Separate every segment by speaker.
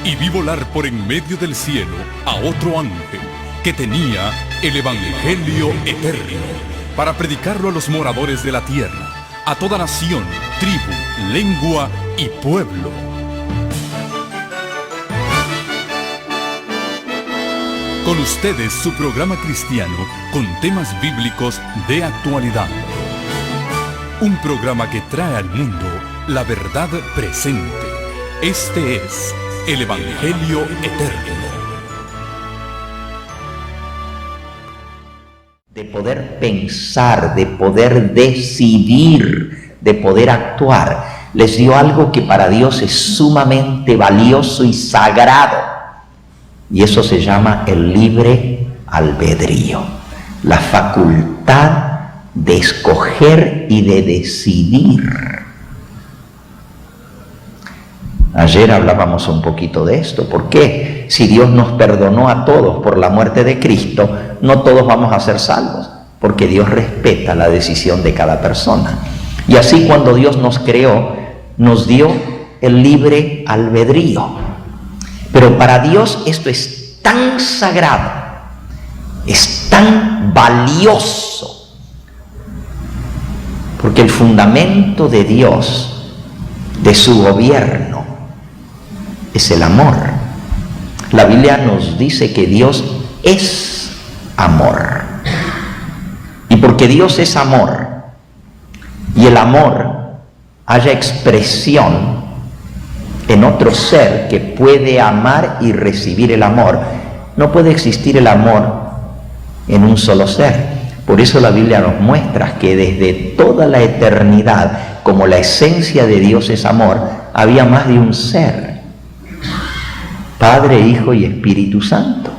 Speaker 1: y vi volar por en medio del cielo a otro ángel que tenía el Evangelio eterno para predicarlo a los moradores de la tierra, a toda nación, tribu, lengua y pueblo. Con ustedes su programa cristiano con temas bíblicos de actualidad. Un programa que trae al mundo la verdad presente. Este es el Evangelio eterno.
Speaker 2: De poder pensar, de poder decidir, de poder actuar. Les dio algo que para Dios es sumamente valioso y sagrado. Y eso se llama el libre albedrío. La facultad de escoger y de decidir. Ayer hablábamos un poquito de esto. ¿Por qué? Si Dios nos perdonó a todos por la muerte de Cristo, no todos vamos a ser salvos, porque Dios respeta la decisión de cada persona. Y así cuando Dios nos creó, nos dio el libre albedrío. Pero para Dios esto es tan sagrado, es tan valioso, porque el fundamento de Dios, de su gobierno, es el amor. La Biblia nos dice que Dios es amor. Y porque Dios es amor, y el amor haya expresión en otro ser que puede amar y recibir el amor, no puede existir el amor en un solo ser. Por eso la Biblia nos muestra que desde toda la eternidad, como la esencia de Dios es amor, había más de un ser: Padre, Hijo y Espíritu Santo.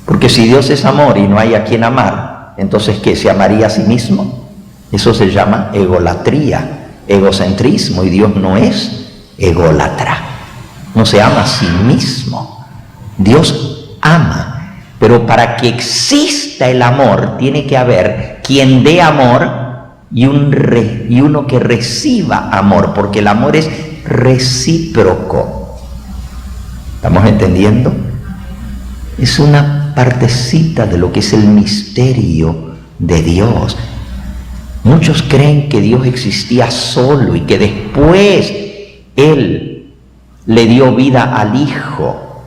Speaker 2: Porque si Dios es amor y no hay a quien amar, entonces ¿qué? ¿Se amaría a sí mismo? Eso se llama egolatría, egocentrismo, y Dios no es ególatra, no se ama a sí mismo. Dios ama, pero para que exista el amor tiene que haber quien dé amor y uno que reciba amor, porque el amor es recíproco. ¿Estamos entendiendo? Es una partecita de lo que es el misterio de Dios. Muchos creen que Dios existía solo y que después Él le dio vida al Hijo,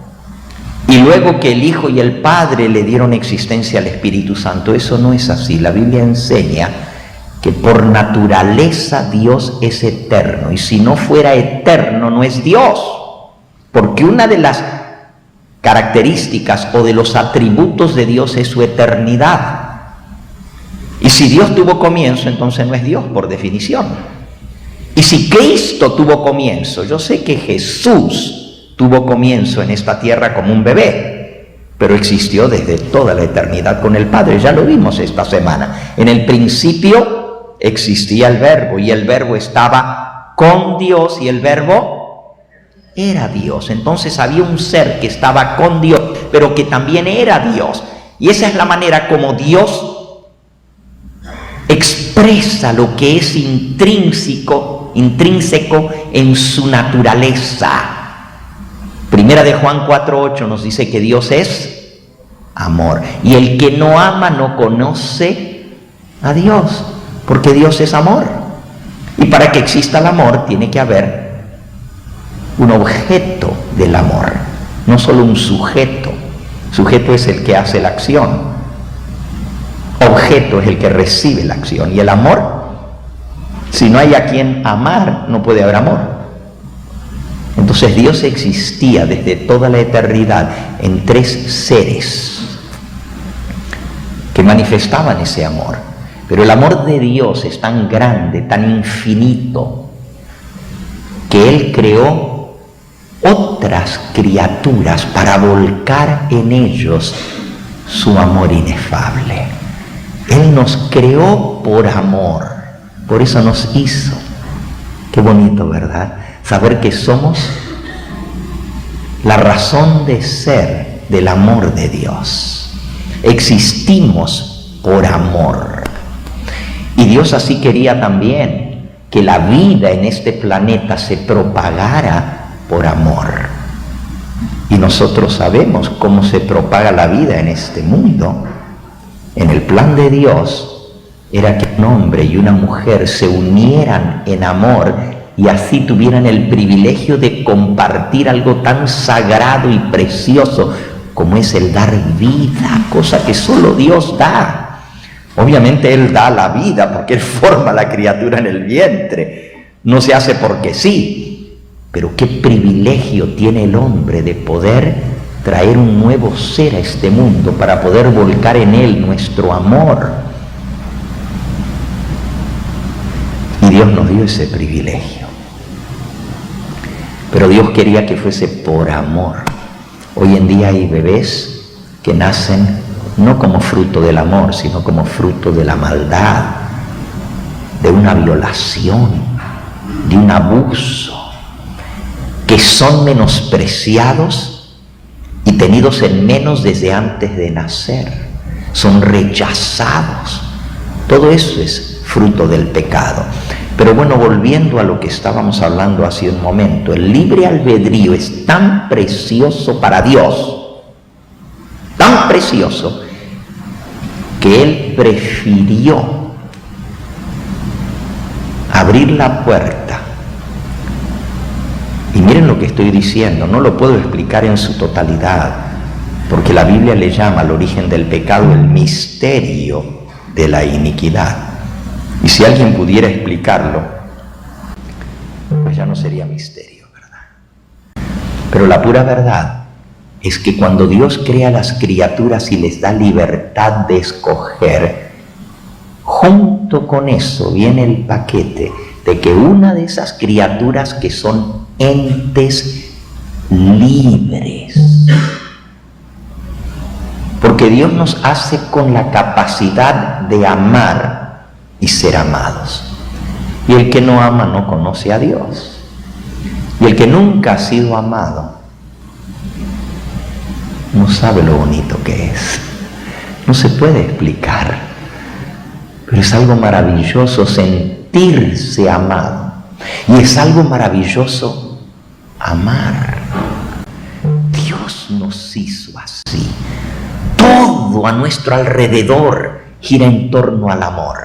Speaker 2: y luego que el Hijo y el Padre le dieron existencia al Espíritu Santo. Eso no es así. La Biblia enseña que por naturaleza Dios es eterno, y si no fuera eterno no es Dios, porque una de las características o de los atributos de Dios es su eternidad. Y si Dios tuvo comienzo, entonces no es Dios por definición. Y si Cristo tuvo comienzo, yo sé que Jesús tuvo comienzo en esta tierra como un bebé, pero existió desde toda la eternidad con el Padre. Ya lo vimos esta semana. En el principio existía el Verbo, y el Verbo estaba con Dios, y el Verbo era Dios. Entonces había un ser que estaba con Dios, pero que también era Dios. Y esa es la manera como Dios expresa lo que es intrínseco en su naturaleza. Primera de Juan 4:8 nos dice que Dios es amor, y el que no ama no conoce a Dios, porque Dios es amor. Y para que exista el amor tiene que haber un objeto del amor, no solo un sujeto. Sujeto es el que hace la acción, objeto es el que recibe la acción. Y el amor, si no hay a quien amar, no puede haber amor. Entonces Dios existía desde toda la eternidad en tres seres que manifestaban ese amor. Pero el amor de Dios es tan grande, tan infinito, que Él creó otras criaturas para volcar en ellos su amor inefable. Él nos creó por amor, por eso nos hizo. Qué bonito, ¿verdad? Saber que somos la razón de ser del amor de Dios. Existimos por amor. Y Dios así quería también que la vida en este planeta se propagara por amor. Y nosotros sabemos cómo se propaga la vida en este mundo. En el plan de Dios era que un hombre y una mujer se unieran en amor y así tuvieran el privilegio de compartir algo tan sagrado y precioso como es el dar vida, cosa que solo Dios da. Obviamente Él da la vida porque Él forma a la criatura en el vientre, no se hace porque sí, pero qué privilegio tiene el hombre de poder traer un nuevo ser a este mundo para poder volcar en Él nuestro amor. Y Dios nos dio ese privilegio. Pero Dios quería que fuese por amor. Hoy en día hay bebés que nacen no como fruto del amor, sino como fruto de la maldad, de una violación, de un abuso, que son menospreciados y tenidos en menos desde antes de nacer, son rechazados. Todo eso es fruto del pecado. Pero bueno, volviendo a lo que estábamos hablando hace un momento, el libre albedrío es tan precioso para Dios, tan precioso, que Él prefirió abrir la puerta. Y miren lo que estoy diciendo, no lo puedo explicar en su totalidad, porque la Biblia le llama al origen del pecado el misterio de la iniquidad. Y si alguien pudiera explicarlo, pues ya no sería misterio, ¿verdad? Pero la pura verdad es que cuando Dios crea a las criaturas y les da libertad de escoger, junto con eso viene el paquete de que una de esas criaturas que son entes libres, porque Dios nos hace con la capacidad de amar y ser amados. Y el que no ama no conoce a Dios. Y el que nunca ha sido amado no sabe lo bonito que es. No se puede explicar, pero es algo maravilloso sentirse amado. Y es algo maravilloso amar. Dios nos hizo así. Todo a nuestro alrededor gira en torno al amor.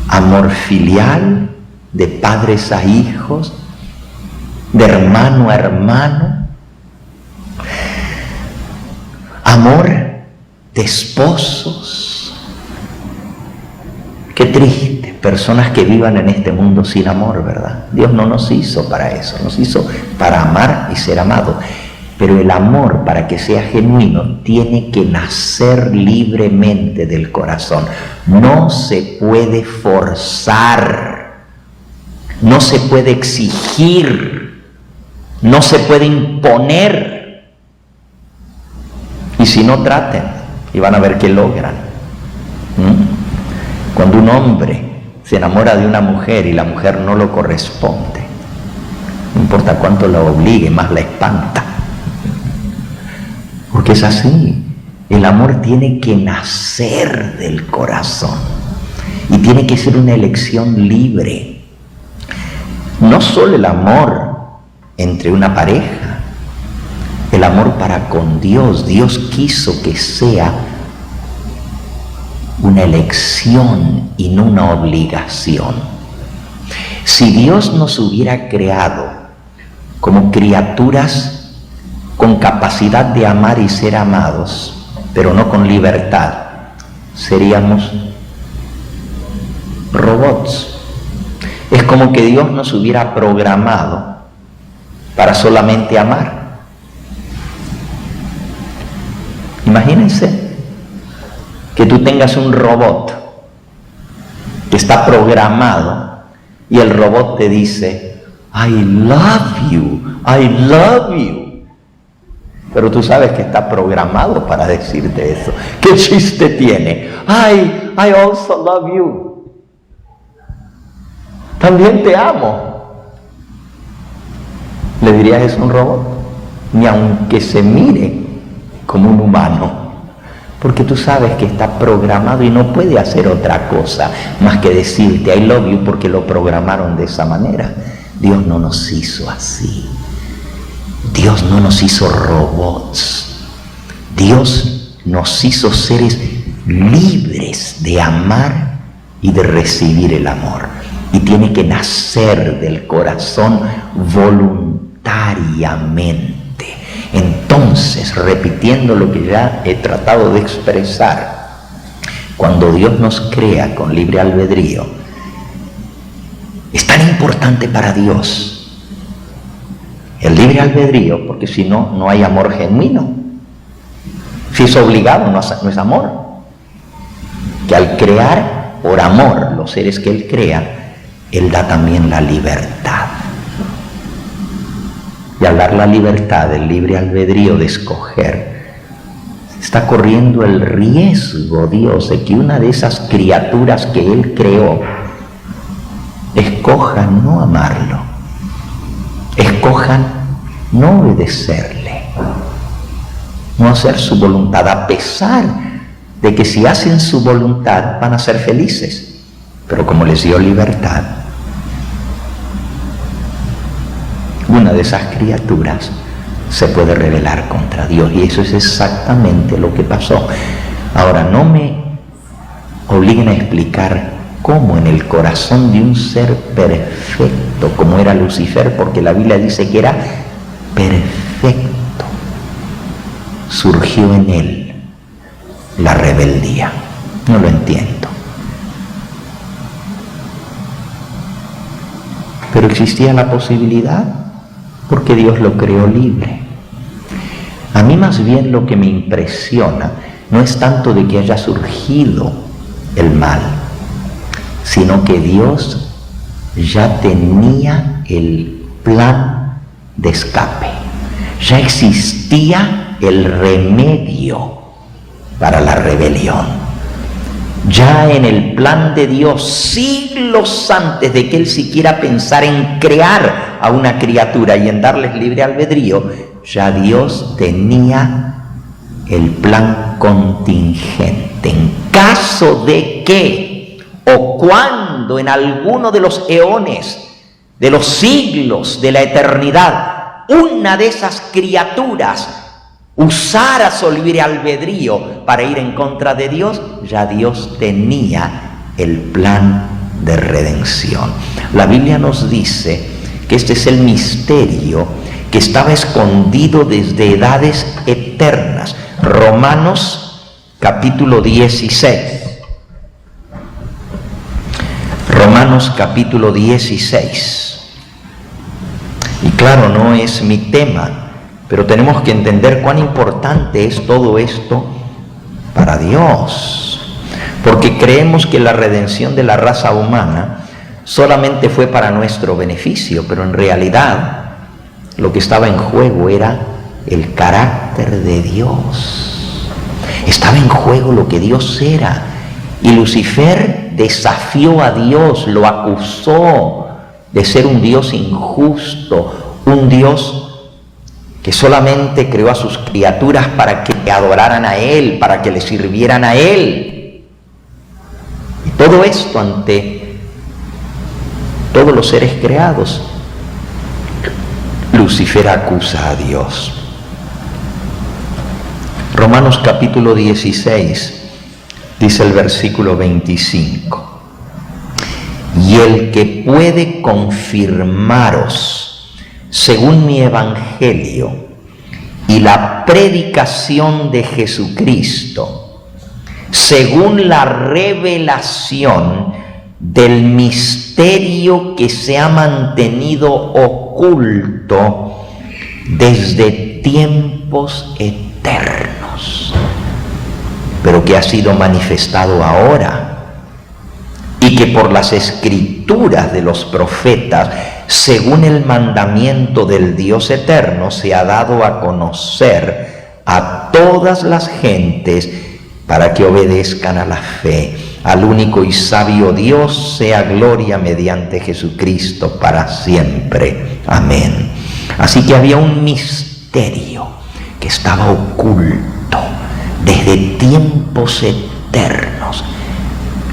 Speaker 2: Amor filial, de padres a hijos, de hermano a hermano. Amor de esposos. Qué triste, personas que vivan en este mundo sin amor, ¿verdad? Dios no nos hizo para eso, nos hizo para amar y ser amado. Pero el amor, para que sea genuino, tiene que nacer libremente del corazón. No se puede forzar, no se puede exigir, no se puede imponer. Y si no, traten y van a ver qué logran. Cuando un hombre se enamora de una mujer y la mujer no lo corresponde, no importa cuánto la obligue, más la espanta. Porque es así. El amor tiene que nacer del corazón y tiene que ser una elección libre. No solo el amor entre una pareja, el amor para con Dios. Dios quiso que sea una elección y no una obligación. Si Dios nos hubiera creado como criaturas con capacidad de amar y ser amados, pero no con libertad, seríamos robots. Es como que Dios nos hubiera programado para solamente amar. Imagínense que tú tengas un robot que está programado y el robot te dice, I love you, I love you. Pero tú sabes que está programado para decirte eso. ¿Qué chiste tiene? I also love you. También te amo. ¿Le dirías es un robot? Ni aunque se mire como un humano. Porque tú sabes que está programado y no puede hacer otra cosa más que decirte I love you porque lo programaron de esa manera. Dios no nos hizo así. Dios no nos hizo robots. Dios nos hizo seres libres de amar y de recibir el amor. Y tiene que nacer del corazón voluntariamente. Entonces, repitiendo lo que ya he tratado de expresar, cuando Dios nos crea con libre albedrío, es tan importante para Dios el libre albedrío, porque si no, no hay amor genuino. Si es obligado, no es amor. Que al crear por amor los seres que Él crea, Él da también la libertad. Y al dar la libertad, el libre albedrío de escoger, está corriendo el riesgo Dios de que una de esas criaturas que Él creó escoja no amarlo, escojan no obedecerle, no hacer su voluntad, a pesar de que si hacen su voluntad van a ser felices, pero como les dio libertad, una de esas criaturas se puede rebelar contra Dios, y eso es exactamente lo que pasó. Ahora, no me obliguen a explicar cómo en el corazón de un ser perfecto como era Lucifer, porque la Biblia dice que era perfecto, surgió en él la rebeldía. No lo entiendo. Pero existía la posibilidad, porque Dios lo creó libre. A mí más bien lo que me impresiona no es tanto de que haya surgido el mal, sino que Dios ya tenía el plan de escape, ya existía el remedio para la rebelión. Ya en el plan de Dios, siglos antes de que Él siquiera pensara en crear a una criatura y en darles libre albedrío, ya Dios tenía el plan contingente. En caso de que o cuando en alguno de los eones, de los siglos, de la eternidad, una de esas criaturas usara su libre albedrío para ir en contra de Dios, ya Dios tenía el plan de redención. La Biblia nos dice que este es el misterio que estaba escondido desde edades eternas. Romanos capítulo 16. Romanos capítulo 16. Y claro, no es mi tema, pero tenemos que entender cuán importante es todo esto para Dios. Porque creemos que la redención de la raza humana solamente fue para nuestro beneficio, pero en realidad lo que estaba en juego era el carácter de Dios. Estaba en juego lo que Dios era. Y Lucifer desafió a Dios, lo acusó de ser un Dios injusto, un Dios que solamente creó a sus criaturas para que adoraran a Él, para que le sirvieran a Él. Y todo esto ante todos los seres creados, Lucifer acusa a Dios. Romanos capítulo 16, dice el versículo 25. Y el que puede confirmaros según mi evangelio y la predicación de Jesucristo, según la revelación del misterio que se ha mantenido oculto desde tiempos eternos, pero que ha sido manifestado ahora, y que por las escrituras de los profetas, según el mandamiento del Dios eterno, se ha dado a conocer a todas las gentes para que obedezcan a la fe. Al único y sabio Dios sea gloria mediante Jesucristo para siempre. Amén. Así que había un misterio que estaba oculto desde tiempos eternos,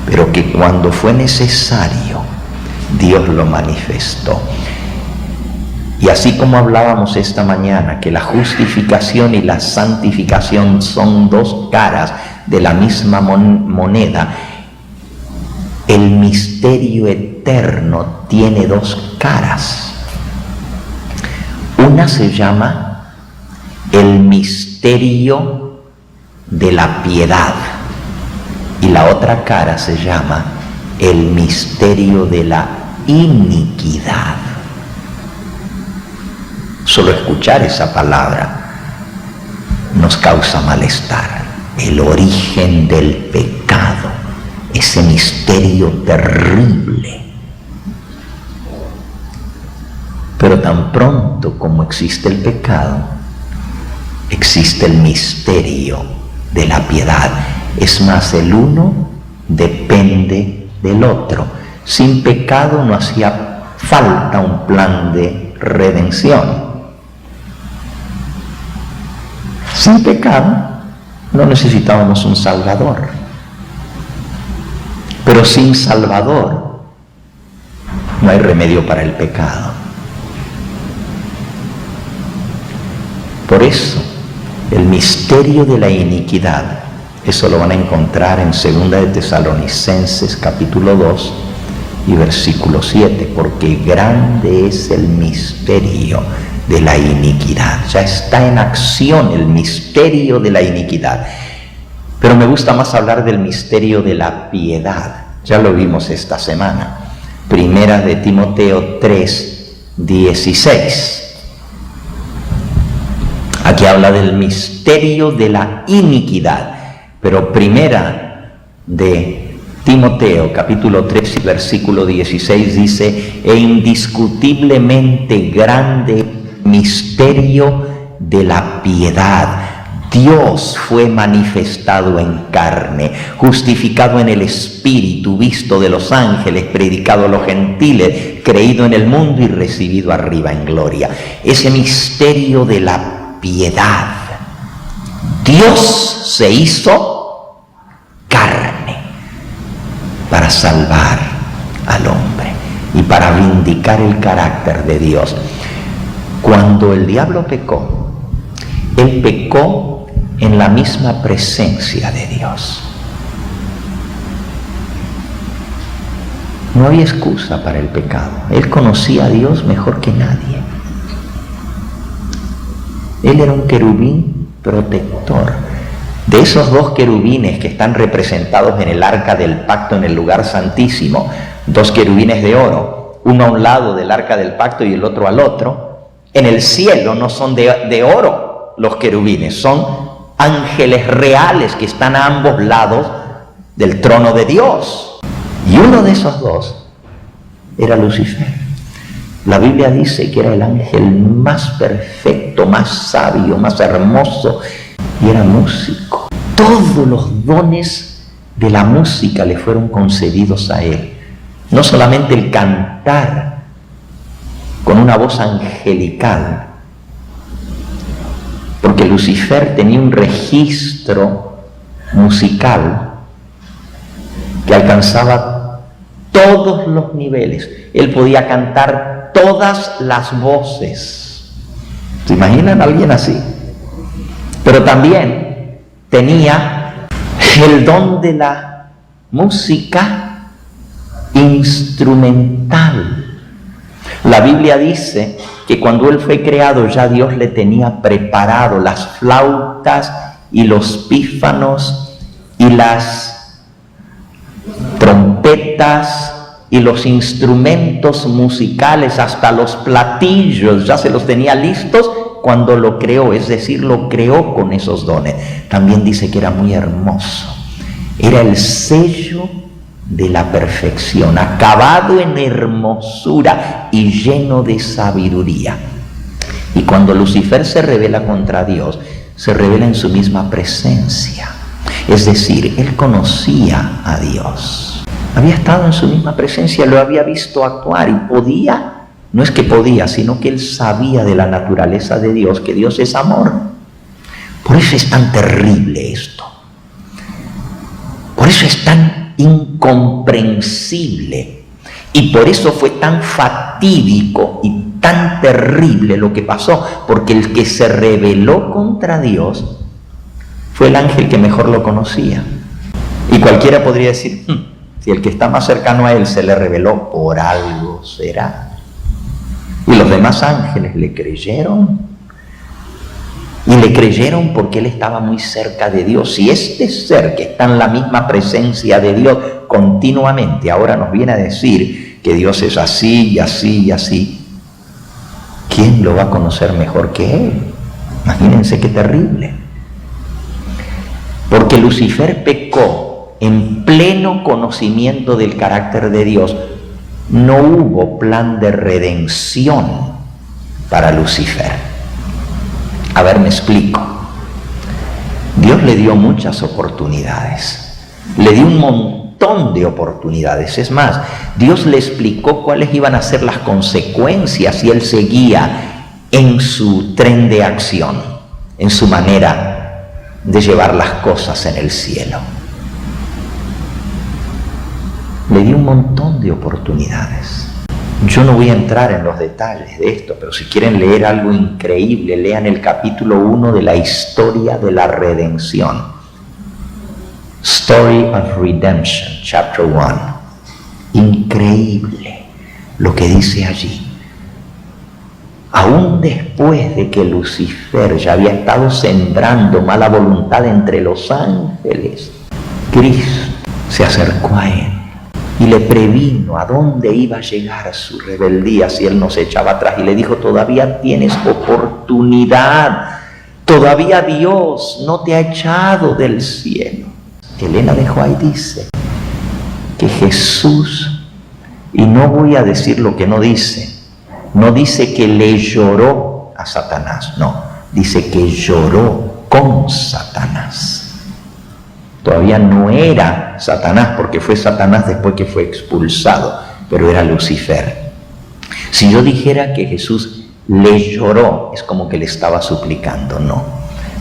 Speaker 2: pero que cuando fue necesario, Dios lo manifestó. Y así como hablábamos esta mañana, que la justificación y la santificación son dos caras de la misma moneda, el misterio eterno tiene dos caras. Una se llama el misterio de la piedad y la otra cara se llama el misterio de la iniquidad. Solo escuchar esa palabra nos causa malestar. El origen del pecado, ese misterio terrible. Pero tan pronto como existe el pecado, existe el misterio de la piedad. Es más, el uno depende del otro. Sin pecado no hacía falta un plan de redención. Sin pecado no necesitábamos un Salvador. Pero sin Salvador no hay remedio para el pecado. Por eso, el misterio de la iniquidad, eso lo van a encontrar en 2 de Tesalonicenses capítulo 2 y versículo 7, porque grande es el misterio de la iniquidad. Ya está en acción el misterio de la iniquidad. Pero me gusta más hablar del misterio de la piedad. Ya lo vimos esta semana. Primera de Timoteo 3:16. Aquí habla del misterio de la iniquidad. Pero primera de Timoteo capítulo 3 y versículo 16 dice: e indiscutiblemente grande misterio de la piedad. Dios fue manifestado en carne, justificado en el Espíritu, visto de los ángeles, predicado a los gentiles, creído en el mundo y recibido arriba en gloria. Ese misterio de la piedad. Dios se hizo carne para salvar al hombre y para vindicar el carácter de Dios. Cuando el diablo pecó, él pecó en la misma presencia de Dios. No había excusa para el pecado. Él conocía a Dios mejor que nadie. Él era un querubín protector. De esos dos querubines que están representados en el arca del pacto en el lugar santísimo, dos querubines de oro, uno a un lado del arca del pacto y el otro al otro. En el cielo no son de oro los querubines, son ángeles reales que están a ambos lados del trono de Dios. Y uno de esos dos era Lucifer. La Biblia dice que era el ángel más perfecto, más sabio, más hermoso, y era músico. Todos los dones de la música le fueron concedidos a él. No solamente el cantar con una voz angelical, porque Lucifer tenía un registro musical que alcanzaba todos los niveles. Él podía cantar todas las voces. ¿Se imaginan a alguien así? Pero también tenía el don de la música instrumental. La Biblia dice que cuando él fue creado ya Dios le tenía preparado las flautas y los pífanos y las trompetas y los instrumentos musicales, hasta los platillos, ya se los tenía listos cuando lo creó, es decir, lo creó con esos dones. También dice que era muy hermoso, era el sello de la perfección, acabado en hermosura y lleno de sabiduría. Y cuando Lucifer se rebela contra Dios, se revela en su misma presencia. Es decir, él conocía a Dios, había estado en su misma presencia, lo había visto actuar y podía, no es que podía, sino que él sabía de la naturaleza de Dios, que Dios es amor. Por eso es tan terrible esto. Por eso es tan incomprensible. Y por eso fue tan fatídico y tan terrible lo que pasó. Porque el que se rebeló contra Dios fue el ángel que mejor lo conocía. Y cualquiera podría decir, si el que está más cercano a él se le reveló, por algo será. Y los demás ángeles le creyeron. Y le creyeron porque él estaba muy cerca de Dios. Y este ser que está en la misma presencia de Dios continuamente, ahora nos viene a decir que Dios es así y así y así. ¿Quién lo va a conocer mejor que él? Imagínense qué terrible. Porque Lucifer pecó en pleno conocimiento del carácter de Dios. No hubo plan de redención para Lucifer. A ver, me explico. Dios le dio muchas oportunidades. Le dio un montón de oportunidades. Es más, Dios le explicó cuáles iban a ser las consecuencias si él seguía en su tren de acción, en su manera de llevar las cosas en el cielo. Le dio un montón de oportunidades. Yo no voy a entrar en los detalles de esto, pero si quieren leer algo increíble, lean el capítulo 1 de la historia de la redención. Story of Redemption, chapter 1. Increíble lo que dice allí. Aún después de que Lucifer ya había estado sembrando mala voluntad entre los ángeles, Cristo se acercó a él y le previno a dónde iba a llegar su rebeldía si él no se echaba atrás, y le dijo: todavía tienes oportunidad, todavía Dios no te ha echado del cielo. Elena de White dice que Jesús, y no voy a decir lo que no dice, no dice que le lloró a Satanás, no, dice que lloró con Satanás. Todavía no era Satanás, porque fue Satanás después que fue expulsado, pero era Lucifer. Si yo dijera que Jesús le lloró, es como que le estaba suplicando, no,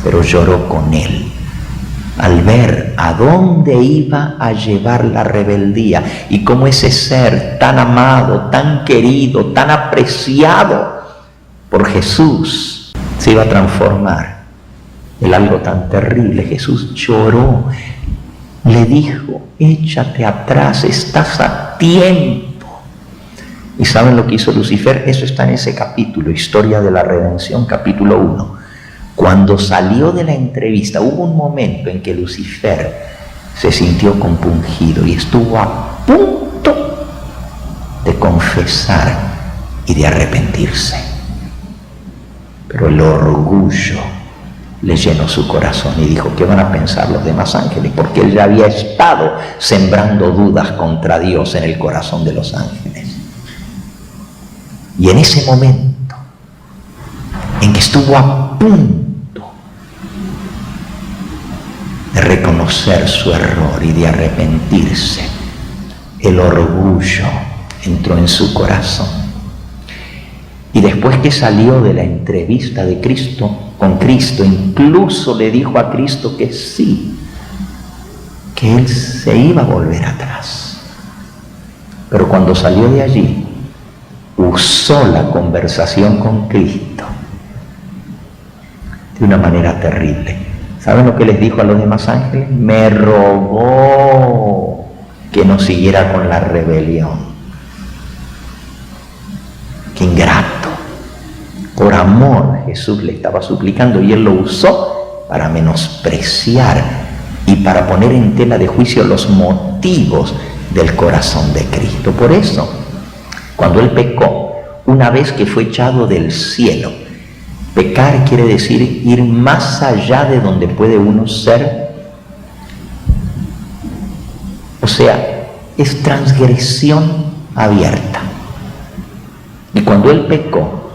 Speaker 2: pero lloró con él, al ver a dónde iba a llevar la rebeldía y cómo ese ser tan amado, tan querido, tan apreciado por Jesús se iba a transformar en algo tan terrible. Jesús lloró, le dijo: échate atrás, estás a tiempo. ¿Y saben lo que hizo Lucifer? Eso está en ese capítulo, Historia de la Redención, capítulo 1. Cuando salió de la entrevista, hubo un momento en que Lucifer se sintió compungido y estuvo a punto de confesar y de arrepentirse. Pero el orgullo le llenó su corazón y dijo: ¿qué van a pensar los demás ángeles? Porque él ya había estado sembrando dudas contra Dios en el corazón de los ángeles. Y en ese momento en que estuvo a punto de reconocer su error y de arrepentirse, el orgullo entró en su corazón. Y después que salió de la entrevista de Cristo, con Cristo, incluso le dijo a Cristo que sí, que él se iba a volver atrás. Pero cuando salió de allí, usó la conversación con Cristo de una manera terrible. ¿Saben lo que les dijo a los demás ángeles? Me rogó que no siguiera con la rebelión. ¡Qué ingrato! Por amor Jesús le estaba suplicando y él lo usó para menospreciar y para poner en tela de juicio los motivos del corazón de Cristo. Por eso, cuando él pecó, una vez que fue echado del cielo, pecar quiere decir ir más allá de donde puede uno ser. O sea, es transgresión abierta. Y cuando él pecó,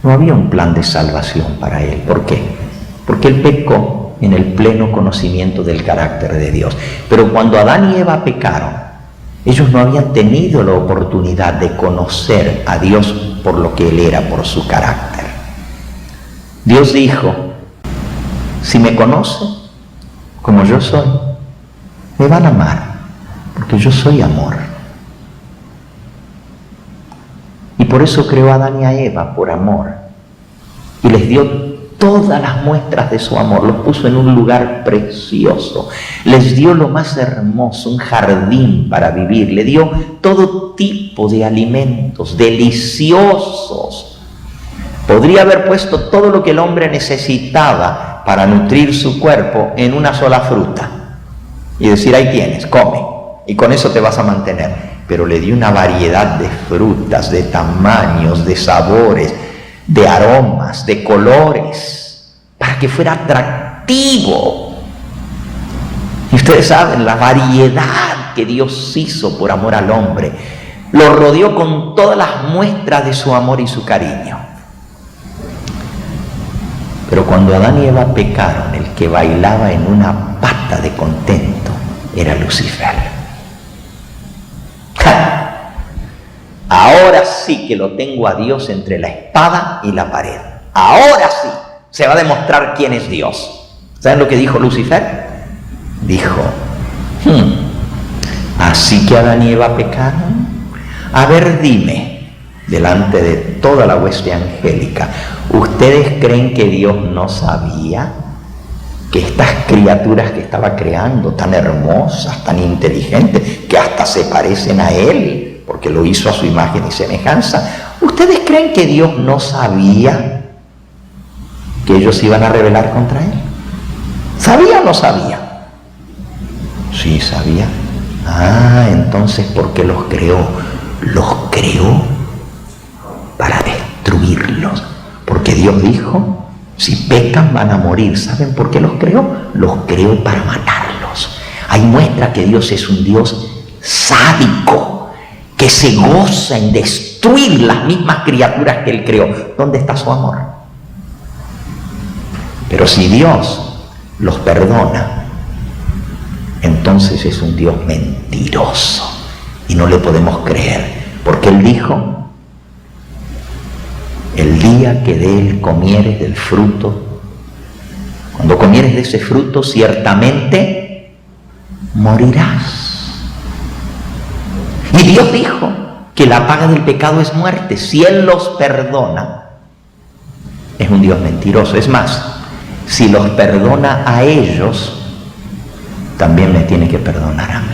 Speaker 2: no había un plan de salvación para él. ¿Por qué? Porque él pecó en el pleno conocimiento del carácter de Dios. Pero cuando Adán y Eva pecaron, ellos no habían tenido la oportunidad de conocer a Dios por lo que él era, por su carácter. Dios dijo: si me conocen como yo soy, me van a amar, porque yo soy amor. Y por eso creó a Adán y a Eva, por amor, y les dio todas las muestras de su amor, los puso en un lugar precioso, les dio lo más hermoso, un jardín para vivir, le dio todo tipo de alimentos deliciosos. Podría haber puesto todo lo que el hombre necesitaba para nutrir su cuerpo en una sola fruta y decir, ahí tienes, come, y con eso te vas a mantener. Pero le dio una variedad de frutas, de tamaños, de sabores, de aromas, de colores, para que fuera atractivo. Y ustedes saben la variedad que Dios hizo por amor al hombre. Lo rodeó con todas las muestras de su amor y su cariño. Pero cuando Adán y Eva pecaron, el que bailaba en una pata de contento era Lucifer. Ahora sí que lo tengo a Dios entre la espada y la pared. Ahora sí se va a demostrar quién es Dios. ¿Saben lo que dijo Lucifer? Dijo, ¿así que Adán y Eva pecaron? A ver, dime, delante de toda la hueste angélica, ¿ustedes creen que Dios no sabía que estas criaturas que estaba creando, tan hermosas, tan inteligentes, que hasta se parecen a Él, porque lo hizo a su imagen y semejanza, ¿ustedes creen que Dios no sabía que ellos iban a rebelar contra Él? ¿Sabía o no sabía? Sí, sabía. Entonces, ¿por qué los creó? Los creó para destruirlos, porque Dios dijo, si pecan van a morir. ¿Saben por qué los creó? Los creó para matarlos. Ahí muestra que Dios es un Dios sádico, que se goza en destruir las mismas criaturas que Él creó. ¿Dónde está su amor? Pero si Dios los perdona, entonces es un Dios mentiroso y no le podemos creer, porque Él dijo, el día que de él comieres del fruto, cuando comieres de ese fruto, ciertamente morirás. Y Dios dijo que la paga del pecado es muerte. Si Él los perdona, es un Dios mentiroso. Es más, si los perdona a ellos, también me tiene que perdonar a mí.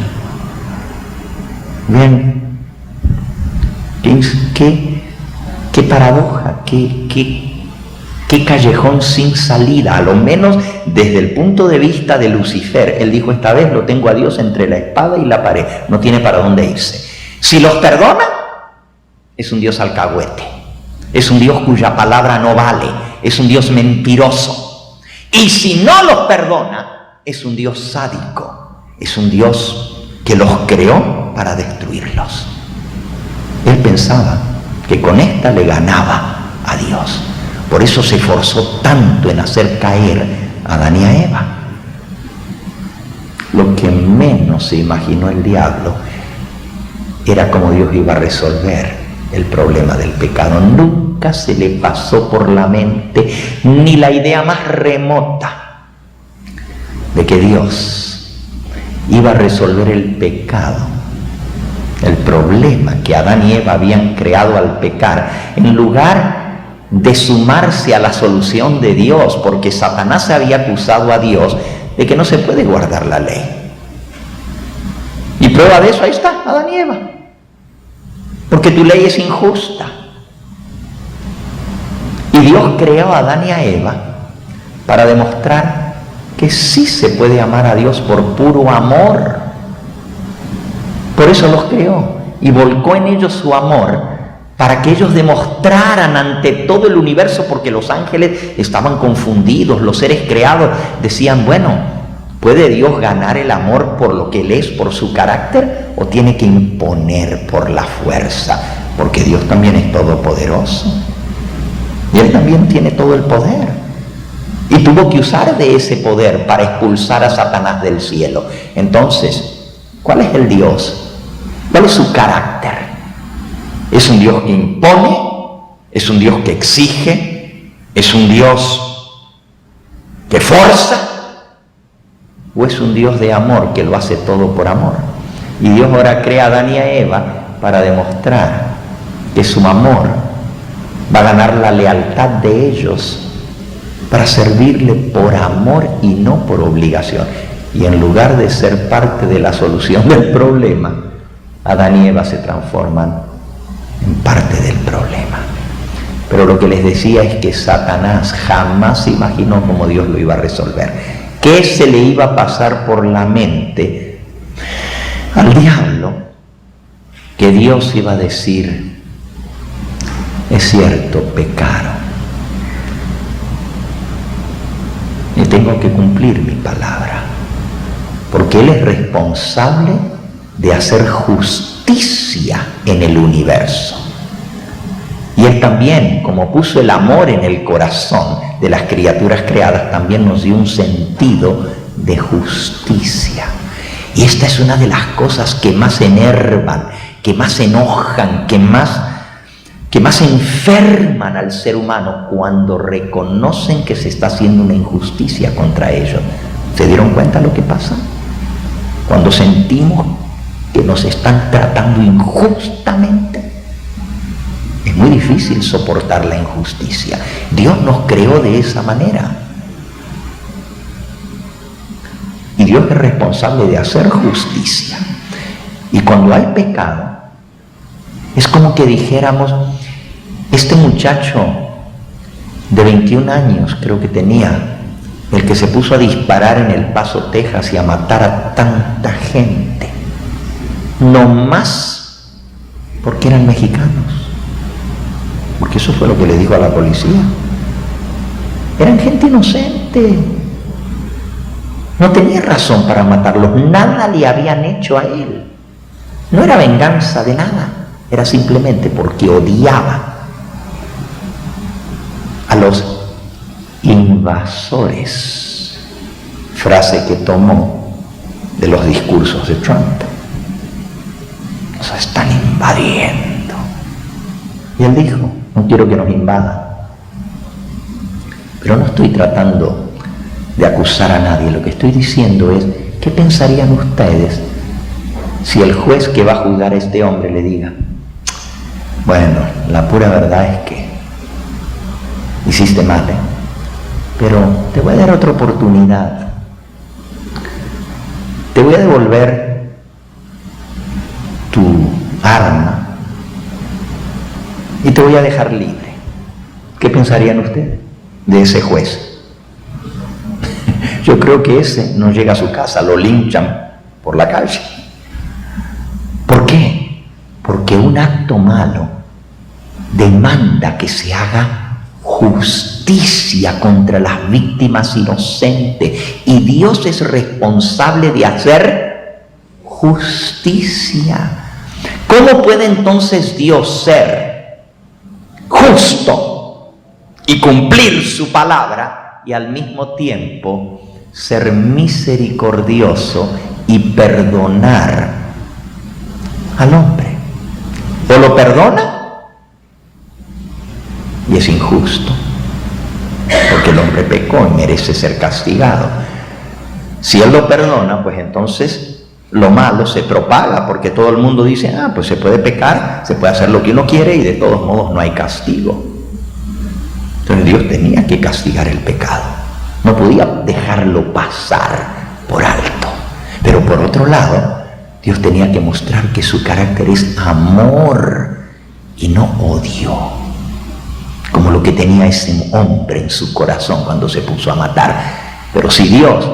Speaker 2: Bien, qué paradoja, qué callejón sin salida, a lo menos desde el punto de vista de Lucifer. Él dijo, esta vez lo tengo a Dios entre la espada y la pared, no tiene para dónde irse. Si los perdona, es un Dios alcahuete, es un Dios cuya palabra no vale, es un Dios mentiroso. Y si no los perdona, es un Dios sádico, es un Dios que los creó para destruirlos. Él pensaba que con esta le ganaba a Dios. Por eso se esforzó tanto en hacer caer a Adán y a Eva. Lo que menos se imaginó el diablo era cómo Dios iba a resolver el problema del pecado. Nunca se le pasó por la mente ni la idea más remota de que Dios iba a resolver el pecado, el problema que Adán y Eva habían creado al pecar, en lugar de sumarse a la solución de Dios, porque Satanás había acusado a Dios de que no se puede guardar la ley. Y prueba de eso, ahí está, Adán y Eva. Porque tu ley es injusta. Y Dios creó a Adán y a Eva para demostrar que sí se puede amar a Dios por puro amor. Por eso los creó y volcó en ellos su amor, para que ellos demostraran ante todo el universo, porque los ángeles estaban confundidos, los seres creados decían, bueno, ¿puede Dios ganar el amor por lo que Él es, por su carácter, o tiene que imponer por la fuerza? Porque Dios también es todopoderoso y Él también tiene todo el poder, y tuvo que usar de ese poder para expulsar a Satanás del cielo. Entonces, ¿cuál es el Dios? ¿Cuál es su carácter? ¿Es un Dios que impone? ¿Es un Dios que exige? ¿Es un Dios que forza, o es un Dios de amor que lo hace todo por amor. Y Dios ahora crea a Adán y a Eva para demostrar que su amor va a ganar la lealtad de ellos para servirle por amor y no por obligación. Y en lugar de ser parte de la solución del problema, Adán y Eva se transforman en parte del problema. Pero lo que les decía es que Satanás jamás se imaginó cómo Dios lo iba a resolver. ¿Qué se le iba a pasar por la mente al diablo? Que Dios iba a decir: es cierto, pecaron, y tengo que cumplir mi palabra, porque Él es responsable de hacer justicia en el universo. Y Él también, como puso el amor en el corazón de las criaturas creadas, también nos dio un sentido de justicia. Y esta es una de las cosas que más enervan, que más enojan, que más enferman al ser humano, cuando reconocen que se está haciendo una injusticia contra ellos. ¿Se dieron cuenta lo que pasa? Cuando sentimos que nos están tratando injustamente, es muy difícil soportar la injusticia. Dios nos creó de esa manera. Y Dios es responsable de hacer justicia. Y cuando hay pecado, es como que dijéramos: este muchacho de 21 años, creo que tenía, el que se puso a disparar en El Paso, Texas, y a matar a tanta gente, no más porque eran mexicanos. Porque eso fue lo que le dijo a la policía. Eran gente inocente. No tenía razón para matarlos. Nada le habían hecho a él. No era venganza de nada. Era simplemente porque odiaba a los invasores. Frase que tomó de los discursos de Trump. Nos están invadiendo. Y él dijo: no quiero que nos invadan. Pero no estoy tratando de acusar a nadie. Lo que estoy diciendo es: ¿qué pensarían ustedes si el juez que va a juzgar a este hombre le diga: bueno, la pura verdad es que hiciste mal, pero te voy a dar otra oportunidad, te voy a devolver tu arma y te voy a dejar libre? ¿Qué pensarían ustedes de ese juez? Yo creo que ese no llega a su casa, lo linchan por la calle. ¿Por qué? Porque un acto malo demanda que se haga justicia contra las víctimas inocentes, y Dios es responsable de hacer justicia. ¿Cómo puede entonces Dios ser justo y cumplir su palabra y al mismo tiempo ser misericordioso y perdonar al hombre? O lo perdona y es injusto, porque el hombre pecó y merece ser castigado. Si Él lo perdona, pues entonces lo malo se propaga, porque todo el mundo dice: pues se puede pecar, se puede hacer lo que uno quiere y de todos modos no hay castigo. Entonces Dios tenía que castigar el pecado, no podía dejarlo pasar por alto. Pero por otro lado, Dios tenía que mostrar que su carácter es amor y no odio, como lo que tenía ese hombre en su corazón cuando se puso a matar. Pero si Dios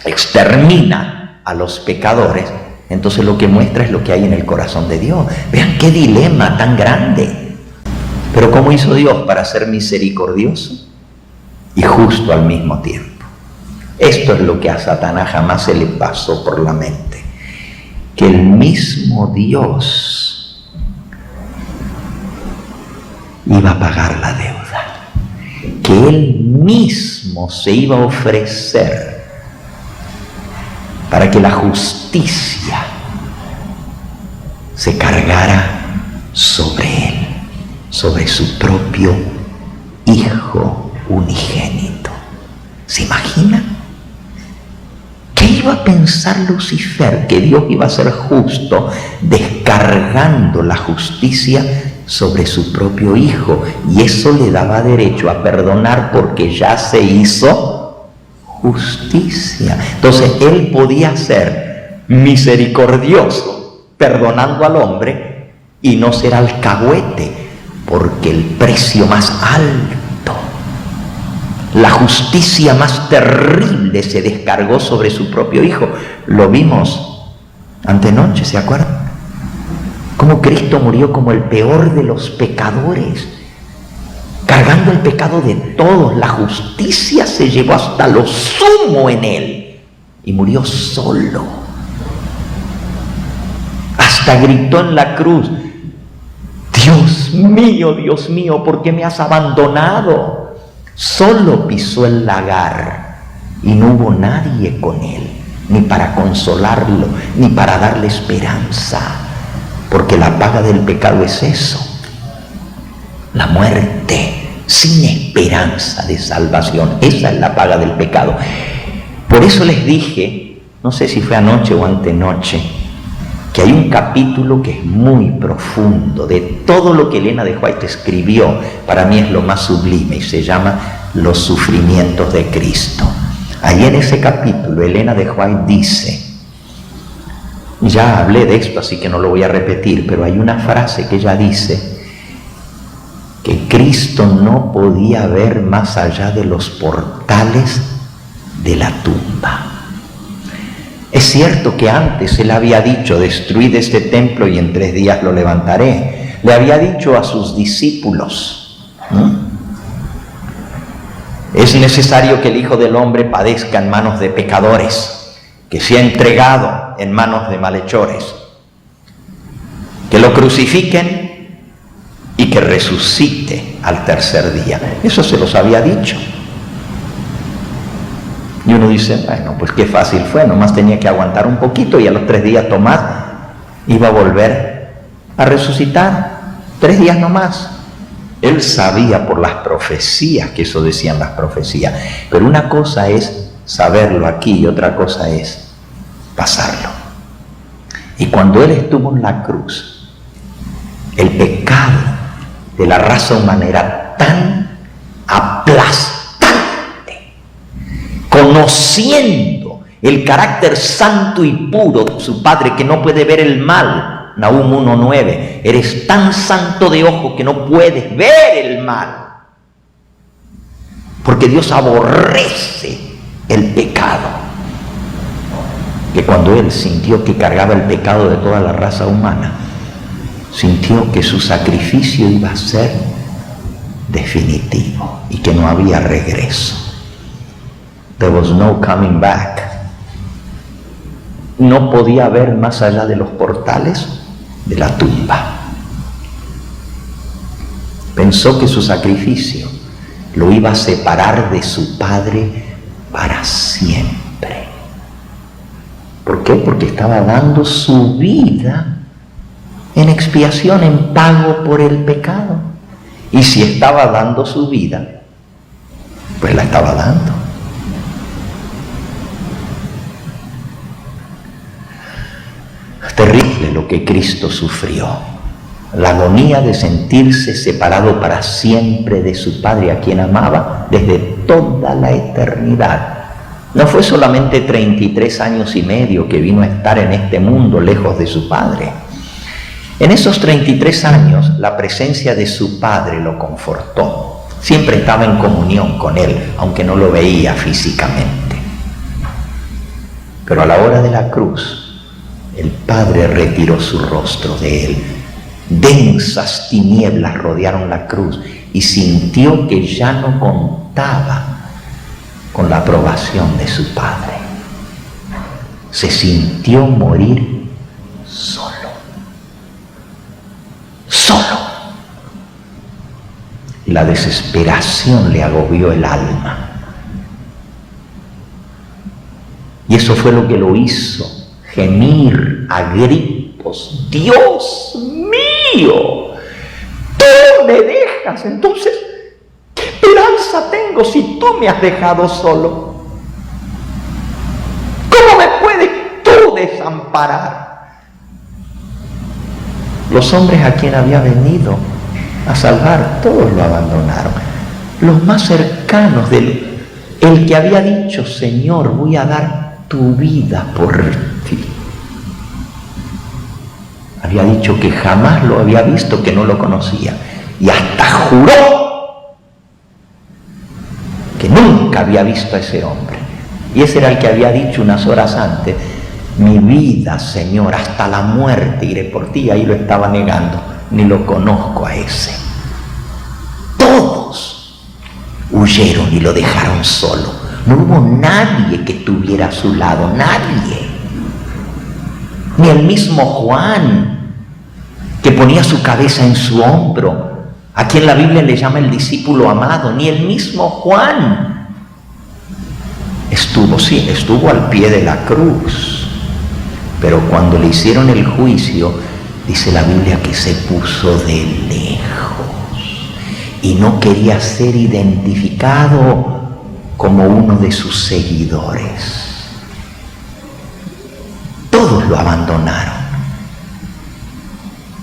Speaker 2: extermina a los pecadores, entonces lo que muestra es lo que hay en el corazón de Dios. Vean qué dilema tan grande. Pero ¿cómo hizo Dios para ser misericordioso y justo al mismo tiempo? Esto es lo que a Satanás jamás se le pasó por la mente: que el mismo Dios iba a pagar la deuda, que Él mismo se iba a ofrecer para que la justicia se cargara sobre Él, sobre su propio Hijo unigénito. ¿Se imagina? ¿Qué iba a pensar Lucifer? Que Dios iba a ser justo descargando la justicia sobre su propio hijo, y eso le daba derecho a perdonar porque ya se hizo justicia. Entonces él podía ser misericordioso perdonando al hombre y no ser alcahuete, porque el precio más alto, la justicia más terrible se descargó sobre su propio hijo. Lo vimos antenoche, ¿se acuerdan? Cómo Cristo murió como el peor de los pecadores, cargando el pecado de todos. La justicia se llevó hasta lo sumo en él y murió solo. Hasta gritó en la cruz: Dios mío, ¿por qué me has abandonado? Solo pisó el lagar y no hubo nadie con él, ni para consolarlo, ni para darle esperanza, porque la paga del pecado es eso, la muerte, sin esperanza de salvación. Esa es la paga del pecado. Por eso les dije, no sé si fue anoche o antenoche, que hay un capítulo que es muy profundo de todo lo que Elena de White escribió. Para mí es lo más sublime y se llama Los sufrimientos de Cristo. Ahí en ese capítulo Elena de White dice, ya hablé de esto así que no lo voy a repetir, pero hay una frase que ella dice, que Cristo no podía ver más allá de los portales de la tumba. Es cierto que antes él había dicho: destruid este templo y en 3 días lo levantaré. Le había dicho a sus discípulos, es necesario que el Hijo del Hombre padezca en manos de pecadores, que sea entregado en manos de malhechores, que lo crucifiquen y que resucite al 3er día. Eso se los había dicho. Y uno dice, bueno, pues qué fácil fue, nomás tenía que aguantar un poquito y a los 3 días Tomás iba a volver a resucitar. 3 días nomás. Él sabía por las profecías que eso decían las profecías. Pero una cosa es saberlo aquí y otra cosa es pasarlo. Y cuando él estuvo en la cruz, el pecado de la raza humana era tan aplastante, conociendo el carácter santo y puro de su Padre, que no puede ver el mal. Nahum 1:9, eres tan santo de ojo que no puedes ver el mal, porque Dios aborrece el pecado, que cuando él sintió que cargaba el pecado de toda la raza humana, sintió que su sacrificio iba a ser definitivo y que no había regreso. There was no coming back. No podía ver más allá de los portales de la tumba. Pensó que su sacrificio lo iba a separar de su Padre para siempre. ¿Por qué? Porque estaba dando su vida en expiación, en pago por el pecado. Y si estaba dando su vida, pues la estaba dando. Terrible lo que Cristo sufrió, la agonía de sentirse separado para siempre de su Padre, a quien amaba desde toda la eternidad. No fue solamente 33 años y medio que vino a estar en este mundo lejos de su Padre. En esos 33 años la presencia de su Padre lo confortó. Siempre estaba en comunión con él, aunque no lo veía físicamente. Pero a la hora de la cruz, el Padre retiró su rostro de él. Densas tinieblas rodearon la cruz y sintió que ya no contaba con la aprobación de su Padre. Se sintió morir solo. Solo. Y la desesperación le agobió el alma. Y eso fue lo que lo hizo gemir a gritos: Dios mío, tú me dejas. Entonces, ¿qué esperanza esperanza tengo si tú me has dejado solo? ¿Cómo me puedes tú desamparar? Los hombres a quien había venido a salvar, todos lo abandonaron. Los más cercanos del el que había dicho, Señor, voy a dar tu vida por ti. Había dicho que jamás lo había visto, que no lo conocía, y hasta juró que nunca había visto a ese hombre. Y ese era el que había dicho unas horas antes, mi vida, Señor, hasta la muerte iré por ti. Ahí lo estaba negando, ni lo conozco a ese. Todos huyeron y lo dejaron solo. No hubo nadie que estuviera a su lado, nadie. Ni el mismo Juan, que ponía su cabeza en su hombro, a quien la Biblia le llama el discípulo amado, ni el mismo Juan estuvo al pie de la cruz, pero cuando le hicieron el juicio, dice la Biblia que se puso de lejos y no quería ser identificado como uno de sus seguidores. Todos lo abandonaron.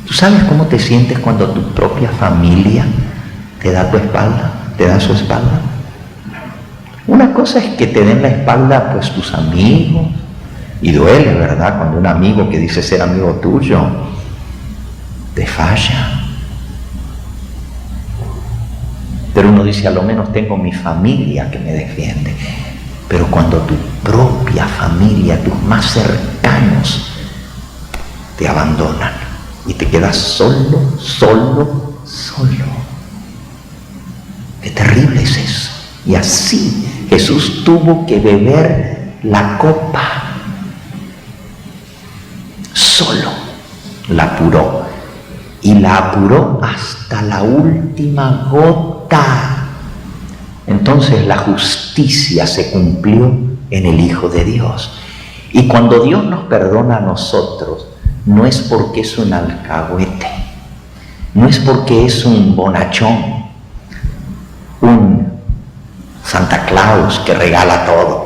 Speaker 2: ¿Tú sabes cómo te sientes cuando tu propia familia te da tu espalda, te da su espalda? Una cosa es que te den la espalda pues tus amigos, y duele, ¿verdad? Cuando un amigo que dice ser amigo tuyo te falla. Pero uno dice, a lo menos tengo mi familia que me defiende. Pero cuando tu propia familia, tus más cercanos, te abandonan y te quedas solo. Qué terrible es eso. Y así Jesús tuvo que beber la copa. Solo la apuró. Y la apuró hasta la última gota. Entonces la justicia se cumplió en el Hijo de Dios. Y cuando Dios nos perdona a nosotros, no es porque es un alcahuete, no es porque es un bonachón, un Santa Claus que regala todo.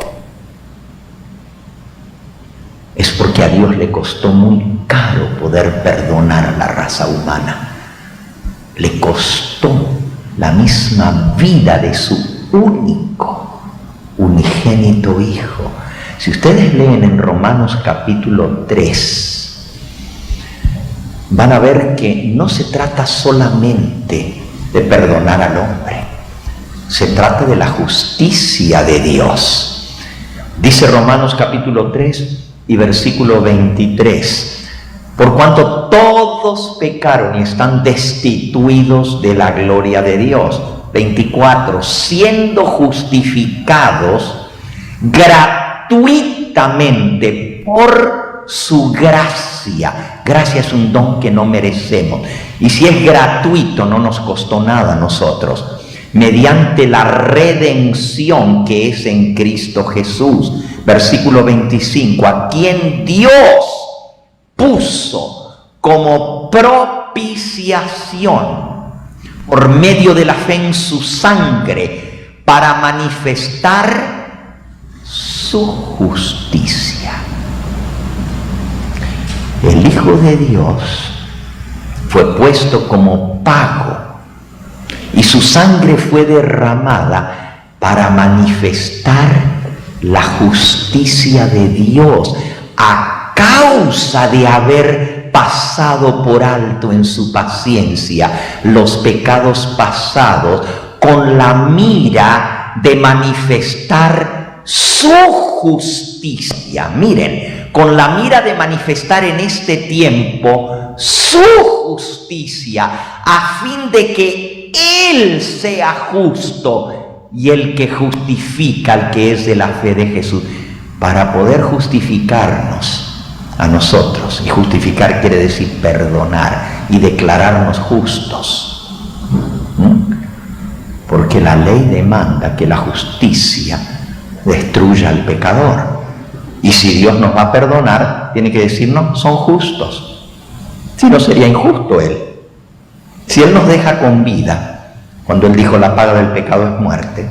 Speaker 2: Es porque a Dios le costó muy caro poder perdonar a la raza humana. Le costó la misma vida de su único, unigénito Hijo. Si ustedes leen en Romanos capítulo 3, van a ver que no se trata solamente de perdonar al hombre, se trata de la justicia de Dios. Dice Romanos capítulo 3 y versículo 23, por cuanto todos pecaron y están destituidos de la gloria de Dios. 24, siendo justificados gratuitamente por su gracia. Gracia es un don que no merecemos. Y si es gratuito, no nos costó nada a nosotros. Mediante la redención que es en Cristo Jesús. Versículo 25, a quien Dios puso como propiciación por medio de la fe en su sangre para manifestar su justicia. El Hijo de Dios fue puesto como pago y su sangre fue derramada para manifestar la justicia de Dios a causa de haber pasado por alto en su paciencia los pecados pasados con la mira de manifestar su justicia. Miren, con la mira de manifestar en este tiempo su justicia a fin de que Él sea justo y el que justifica al que es de la fe de Jesús, para poder justificarnos a nosotros. Y justificar quiere decir perdonar y declararnos justos. Porque la ley demanda que la justicia destruya al pecador. Y si Dios nos va a perdonar, tiene que decirnos, son justos. Si no, sería injusto Él. Si Él nos deja con vida, cuando Él dijo la paga del pecado es muerte.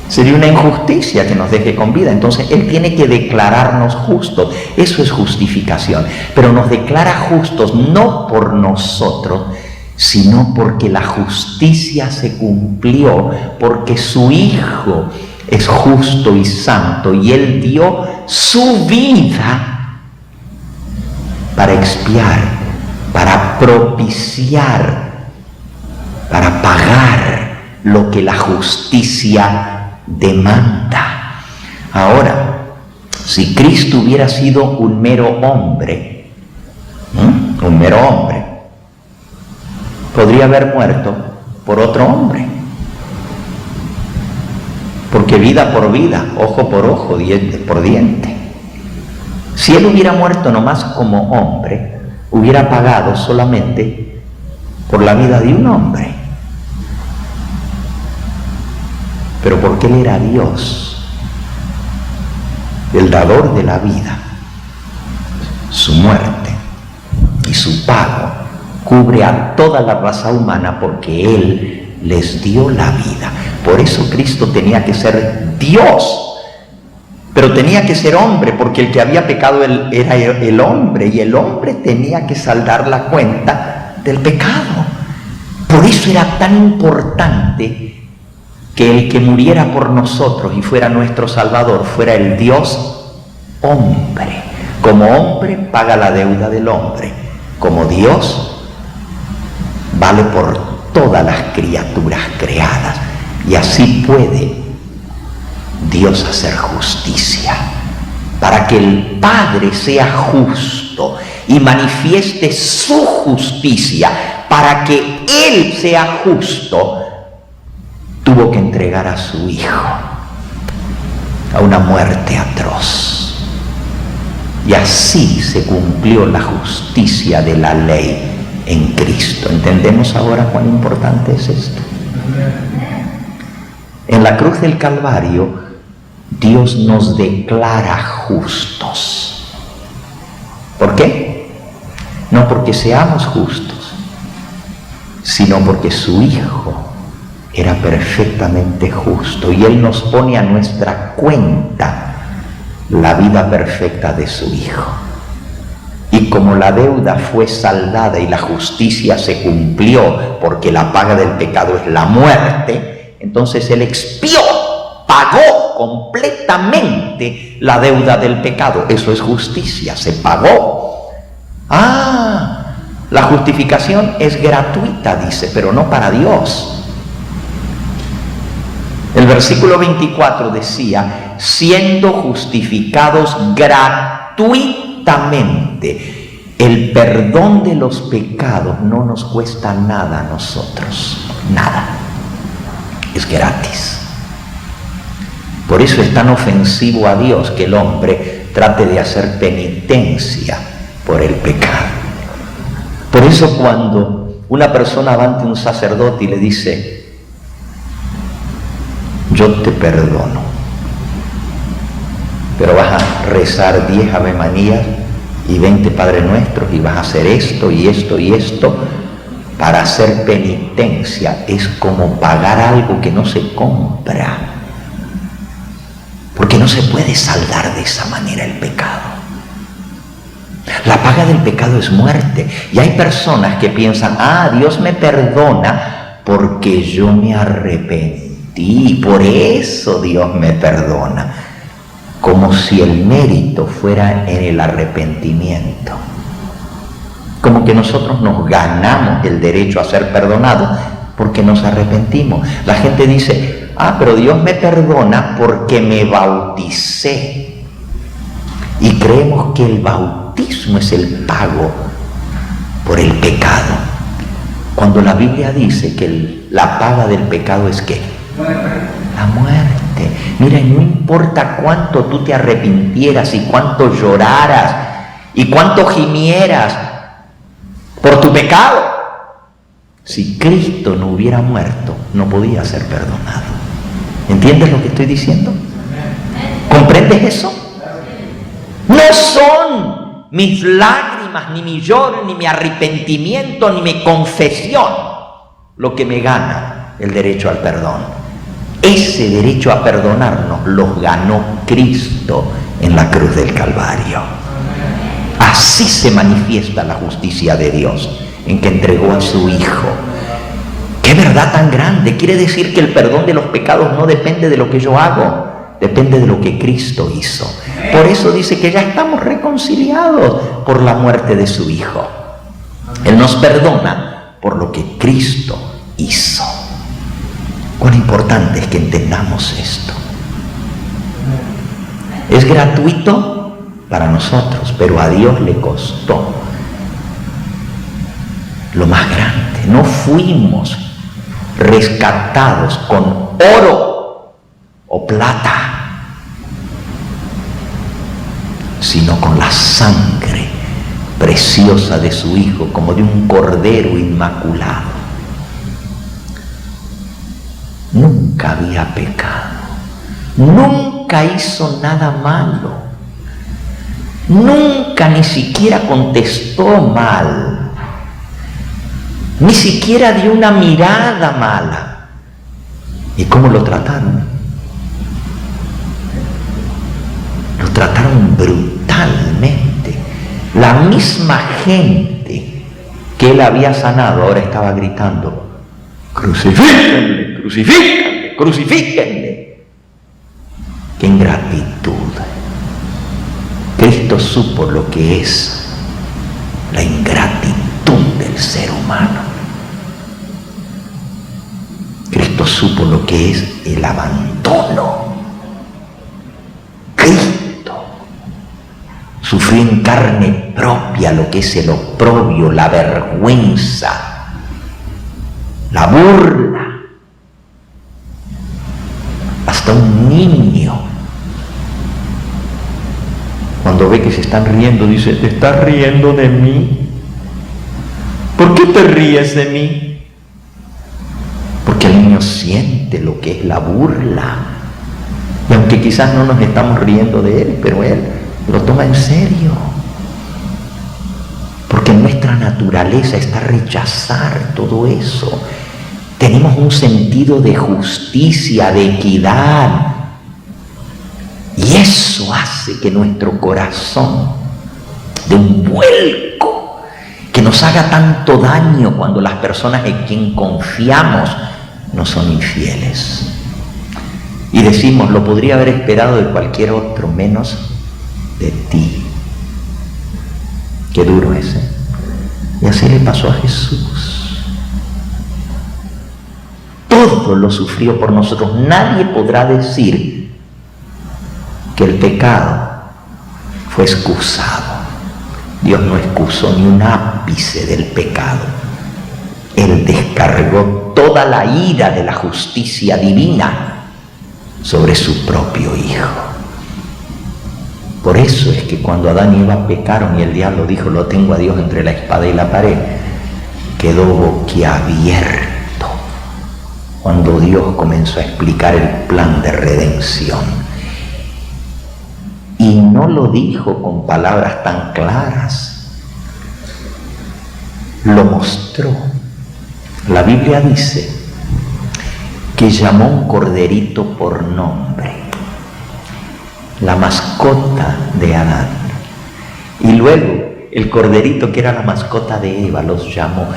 Speaker 2: Sería una injusticia que nos deje con vida. Entonces Él tiene que declararnos justos. Eso es justificación. Pero nos declara justos no por nosotros, sino porque la justicia se cumplió, porque su Hijo es justo y santo y Él dio su vida para expiar, para propiciar, para pagar lo que la justicia demanda. Ahora, si Cristo hubiera sido un mero hombre, podría haber muerto por otro hombre, porque vida por vida, ojo por ojo, diente por diente. Si Él hubiera muerto nomás como hombre, hubiera pagado solamente por la vida de un hombre. Pero porque Él era Dios, el dador de la vida, su muerte y su pago cubre a toda la raza humana, porque Él les dio la vida. Por eso Cristo tenía que ser Dios, pero tenía que ser hombre, porque el que había pecado era el hombre, y el hombre tenía que saldar la cuenta del pecado. Por eso era tan importante que el que muriera por nosotros y fuera nuestro Salvador fuera el Dios hombre. Como hombre paga la deuda del hombre, como Dios vale por todas las criaturas creadas, y así puede Dios hacer justicia, para que el Padre sea justo y manifieste su justicia. Para que Él sea justo, tuvo que entregar a su Hijo a una muerte atroz, y así se cumplió la justicia de la ley en Cristo. ¿Entendemos ahora cuán importante es esto? En la cruz del Calvario, Dios nos declara justos. ¿Por qué? No porque seamos justos, sino porque su Hijo era perfectamente justo, y Él nos pone a nuestra cuenta la vida perfecta de su Hijo. Y como la deuda fue saldada y la justicia se cumplió, porque la paga del pecado es la muerte, entonces Él expió, pagó completamente la deuda del pecado. Eso es justicia, se pagó. La justificación es gratuita, dice, pero no para Dios. El versículo 24 decía, siendo justificados gratuitamente. El perdón de los pecados no nos cuesta nada a nosotros, nada, es gratis. Por eso es tan ofensivo a Dios que el hombre trate de hacer penitencia por el pecado. Por eso cuando una persona va ante un sacerdote y le dice, yo te perdono, pero vas a rezar 10 Ave Marías y 20 Padre Nuestros, y vas a hacer esto y esto y esto para hacer penitencia, es como pagar algo que no se compra, porque no se puede saldar de esa manera el pecado. La paga del pecado es muerte, y hay personas que piensan, Dios me perdona porque yo me arrepentí, por eso Dios me perdona, como si el mérito fuera en el arrepentimiento, como que nosotros nos ganamos el derecho a ser perdonados porque nos arrepentimos. La gente dice, pero Dios me perdona porque me bauticé, y creemos que el bautismo es el pago por el pecado, cuando la Biblia dice que la paga del pecado es ¿qué? La muerte. Mira, no importa cuánto tú te arrepintieras y cuánto lloraras y cuánto gimieras por tu pecado, si Cristo no hubiera muerto, no podía ser perdonado. ¿Entiendes lo que estoy diciendo? ¿Comprendes eso? No son mis lágrimas, ni mi lloro, ni mi arrepentimiento, ni mi confesión lo que me gana el derecho al perdón. Ese derecho a perdonarnos los ganó Cristo en la cruz del Calvario. Así se manifiesta la justicia de Dios, en que entregó a su Hijo. ¡Qué verdad tan grande! Quiere decir que el perdón de los pecados no depende de lo que yo hago, depende de lo que Cristo hizo. Por eso dice que ya estamos reconciliados por la muerte de su Hijo. Él nos perdona por lo que Cristo hizo. Cuán importante es que entendamos esto. Es gratuito para nosotros, pero a Dios le costó lo más grande. No fuimos rescatados con oro o plata, sino con la sangre preciosa de su Hijo, como de un cordero inmaculado. Nunca había pecado, nunca hizo nada malo, nunca ni siquiera contestó mal, ni siquiera dio una mirada mala. ¿Y cómo lo trataron? Lo trataron brutalmente. La misma gente que él había sanado ahora estaba gritando: ¡crucifíquenle, crucifíquenle, crucifíquenle! ¡Qué ingratitud! Cristo supo lo que es la ingratitud del ser humano. Cristo supo lo que es el abandono. Cristo sufrió en carne propia lo que es el oprobio, la vergüenza, la burla. Hasta un niño, cuando ve que se están riendo, dice: ¿te estás riendo de mí? ¿Por qué te ríes de mí? Porque el niño siente lo que es la burla. Y aunque quizás no nos estamos riendo de él, pero él lo toma en serio. Porque nuestra naturaleza está rechazar todo eso. Tenemos un sentido de justicia, de equidad. Y eso hace que nuestro corazón dé un vuelco, que nos haga tanto daño cuando las personas en quien confiamos no son infieles. Y decimos: lo podría haber esperado de cualquier otro, menos de ti. Qué duro ese. Y así le pasó a Jesús. Todo lo sufrió por nosotros. Nadie podrá decir que el pecado fue excusado. Dios no excusó ni un ápice del pecado. Él descargó toda la ira de la justicia divina sobre su propio Hijo. Por eso es que cuando Adán y Eva pecaron y el diablo dijo: lo tengo a Dios entre la espada y la pared, quedó boquiabierto cuando Dios comenzó a explicar el plan de redención. Y no lo dijo con palabras tan claras, lo mostró. La Biblia dice que llamó un corderito por nombre, la mascota de Adán. Y luego el corderito, que era la mascota de Eva, los llamó.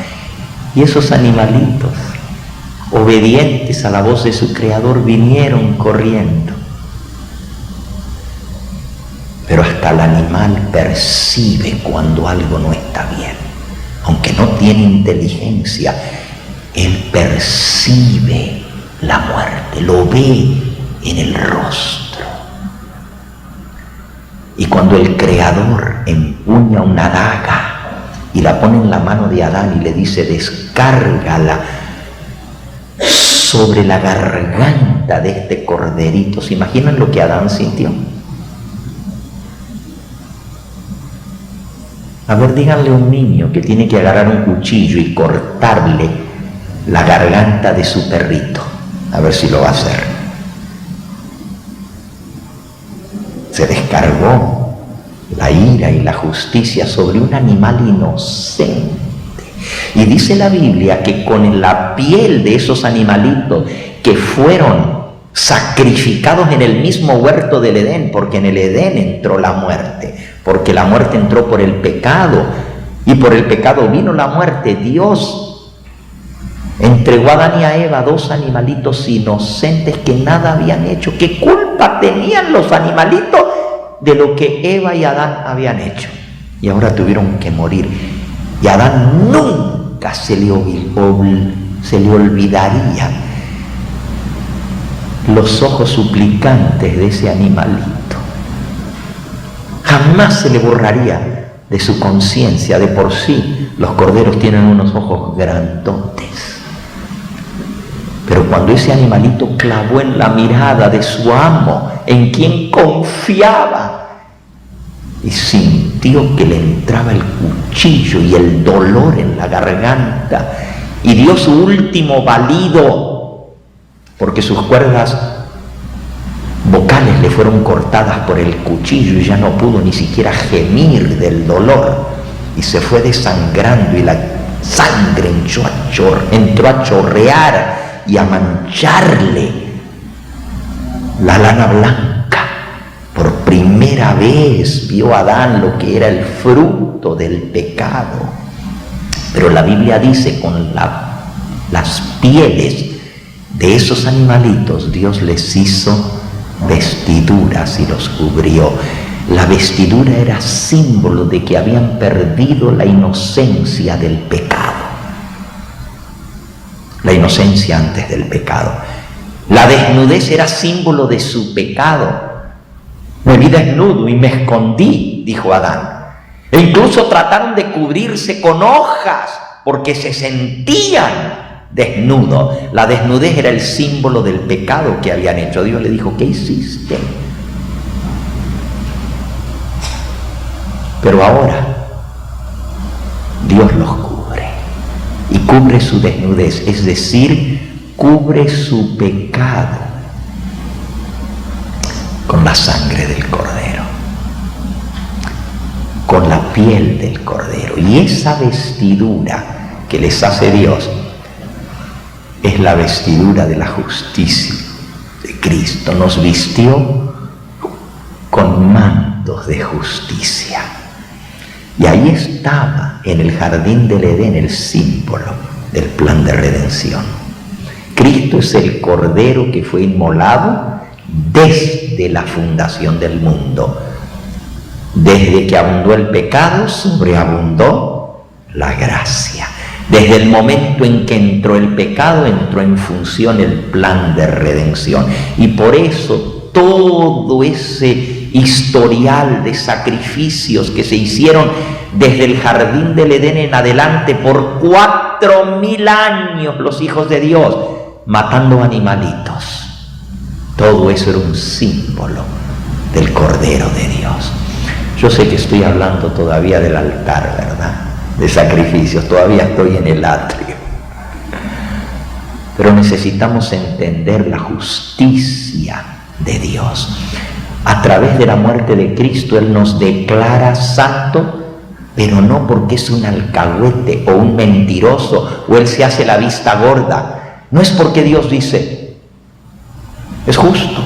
Speaker 2: Y esos animalitos, obedientes a la voz de su Creador, vinieron corriendo. Pero hasta el animal percibe cuando algo no está bien. Aunque no tiene inteligencia, él percibe la muerte, lo ve en el rostro. Y cuando el Creador empuña una daga y la pone en la mano de Adán y le dice: descárgala sobre la garganta de este corderito, ¿se imaginan lo que Adán sintió? A ver, díganle a un niño que tiene que agarrar un cuchillo y cortarle la garganta de su perrito. A ver si lo va a hacer. Se descargó la ira y la justicia sobre un animal inocente. Y dice la Biblia que con la piel de esos animalitos que fueron sacrificados en el mismo huerto del Edén, porque en el Edén entró la muerte, porque la muerte entró por el pecado, y por el pecado vino la muerte. Dios entregó a Adán y a Eva 2 animalitos inocentes que nada habían hecho. ¿Qué culpa tenían los animalitos de lo que Eva y Adán habían hecho? Y ahora tuvieron que morir. Y a Adán nunca se le olvidaría los ojos suplicantes de ese animalito. Jamás se le borraría de su conciencia. De por sí los corderos tienen unos ojos grandotes, pero cuando ese animalito clavó en la mirada de su amo, en quien confiaba, y sintió que le entraba el cuchillo y el dolor en la garganta, y dio su último balido, porque sus cuerdas vocales le fueron cortadas por el cuchillo y ya no pudo ni siquiera gemir del dolor, y se fue desangrando, y la sangre entró a chorrear y a mancharle la lana blanca. Por primera vez vio Adán lo que era el fruto del pecado. Pero la Biblia dice, con las pieles de esos animalitos Dios les hizo vestiduras y los cubrió. La vestidura era símbolo de que habían perdido la inocencia del pecado, la inocencia antes del pecado. La desnudez era símbolo de su pecado. Me vi desnudo y me escondí, dijo Adán. E incluso trataron de cubrirse con hojas porque se sentían desnudo. La desnudez era el símbolo del pecado que habían hecho. Dios le dijo, ¿qué hiciste? Pero ahora Dios los cubre, y cubre su desnudez, es decir, cubre su pecado con la sangre del Cordero, con la piel del Cordero. Y esa vestidura que les hace Dios es la vestidura de la justicia de Cristo. Nos vistió con mantos de justicia. Y ahí estaba en el jardín del Edén el símbolo del plan de redención. Cristo es el Cordero que fue inmolado desde la fundación del mundo. Desde que abundó el pecado, sobreabundó la gracia. Desde el momento en que entró el pecado, entró en función el plan de redención. Y por eso todo ese historial de sacrificios que se hicieron desde el jardín del Edén en adelante por 4000 años, los hijos de Dios matando animalitos, todo eso era un símbolo del Cordero de Dios. Yo sé que estoy hablando todavía del altar, ¿verdad? De sacrificios, todavía estoy en el atrio, pero necesitamos entender la justicia de Dios. A través de la muerte de Cristo Él nos declara santo, pero no porque es un alcahuete o un mentiroso o Él se hace la vista gorda. No es porque Dios dice, es justo.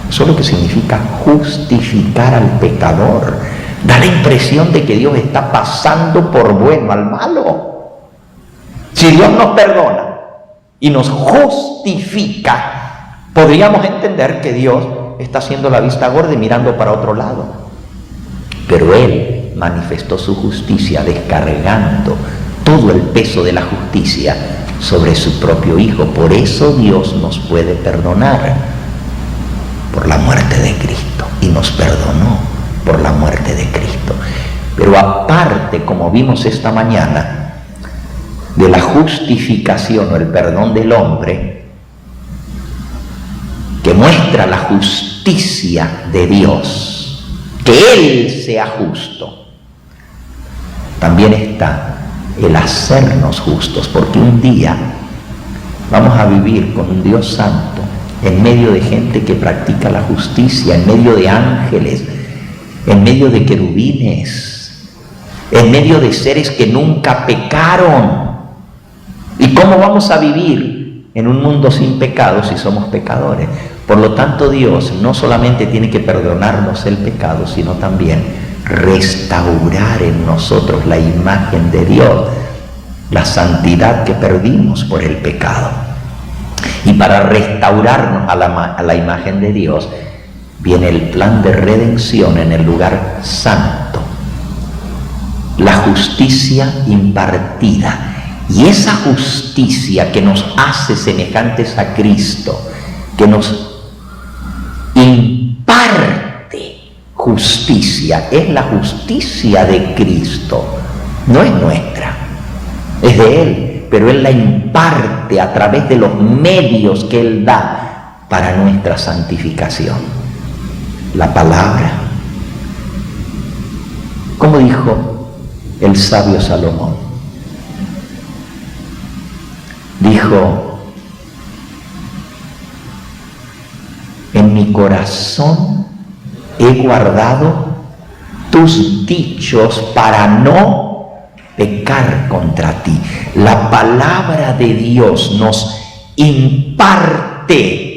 Speaker 2: Eso es lo que significa justificar al pecador. Da la impresión de que Dios está pasando por bueno al malo. Si Dios nos perdona y nos justifica, podríamos entender que Dios está haciendo la vista gorda y mirando para otro lado. Pero Él manifestó su justicia descargando todo el peso de la justicia sobre su propio Hijo. Por eso Dios nos puede perdonar por la muerte de Cristo, y nos perdonó por la muerte de Cristo. Pero aparte, como vimos esta mañana, de la justificación o el perdón del hombre, que muestra la justicia de Dios, que Él sea justo, también está el hacernos justos, porque un día vamos a vivir con un Dios santo, en medio de gente que practica la justicia, en medio de ángeles, en medio de querubines, en medio de seres que nunca pecaron. ¿Y cómo vamos a vivir en un mundo sin pecado si somos pecadores? Por lo tanto, Dios no solamente tiene que perdonarnos el pecado, sino también restaurar en nosotros la imagen de Dios, la santidad que perdimos por el pecado. Y para restaurarnos a la imagen de Dios, viene el plan de redención en el lugar santo, la justicia impartida. Y esa justicia que nos hace semejantes a Cristo, que nos imparte justicia, es la justicia de Cristo, no es nuestra, es de Él, pero Él la imparte a través de los medios que Él da para nuestra santificación. La palabra, como dijo el sabio Salomón, dijo: en mi corazón he guardado tus dichos para no pecar contra ti. La palabra de Dios nos imparte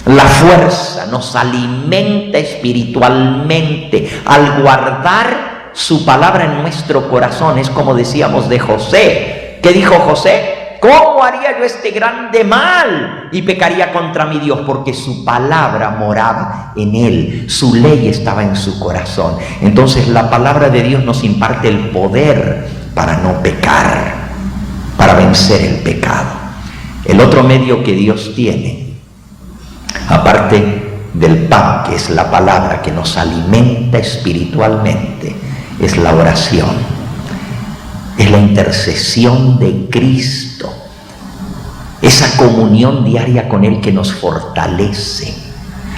Speaker 2: la fuerza, nos alimenta espiritualmente. Al guardar su palabra en nuestro corazón, es como decíamos de José. ¿Qué dijo José? ¿Cómo haría yo este grande mal y pecaría contra mi Dios? Porque su palabra moraba en él, su ley estaba en su corazón. Entonces la palabra de Dios nos imparte el poder para no pecar, para vencer el pecado. El otro medio que Dios tiene, aparte del pan, que es la palabra que nos alimenta espiritualmente, es la oración. Es la intercesión de Cristo, esa comunión diaria con Él que nos fortalece.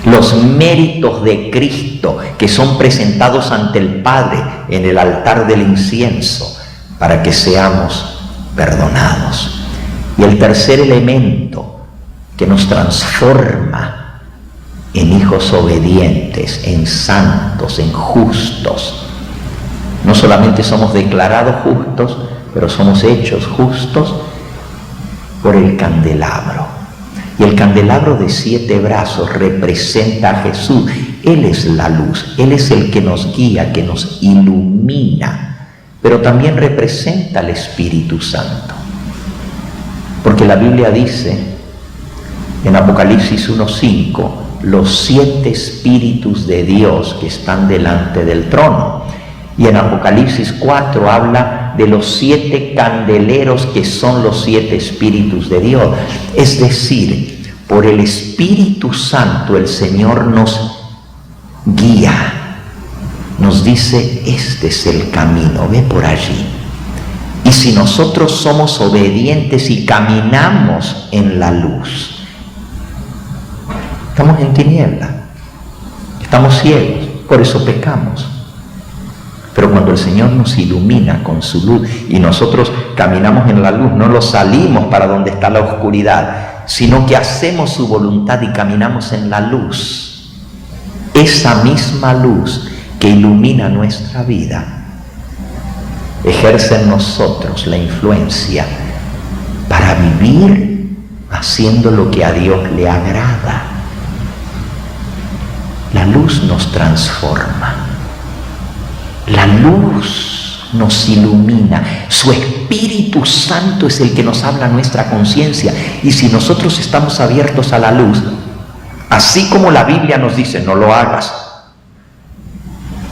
Speaker 2: Los méritos de Cristo que son presentados ante el Padre en el altar del incienso para que seamos perdonados. Y el tercer elemento que nos transforma en hijos obedientes, en santos, en justos. No solamente somos declarados justos, pero somos hechos justos por el candelabro. Y el candelabro de 7 brazos representa a Jesús. Él es la luz, Él es el que nos guía, que nos ilumina, pero también representa al Espíritu Santo. Porque la Biblia dice en Apocalipsis 1:5, los 7 espíritus de Dios que están delante del trono. Y en Apocalipsis 4 habla de los 7 candeleros que son los 7 espíritus de Dios. Es decir, por el Espíritu Santo el Señor nos guía, nos dice: este es el camino, ve por allí. Y si nosotros somos obedientes y caminamos en la luz, estamos en tiniebla, estamos ciegos, por eso pecamos. Pero cuando el Señor nos ilumina con su luz y nosotros caminamos en la luz, no lo salimos para donde está la oscuridad, sino que hacemos su voluntad y caminamos en la luz. Esa misma luz que ilumina nuestra vida ejerce en nosotros la influencia para vivir haciendo lo que a Dios le agrada. La luz nos transforma. La luz nos ilumina. Su Espíritu Santo es el que nos habla a nuestra conciencia. Y si nosotros estamos abiertos a la luz, así como la Biblia nos dice: no lo hagas.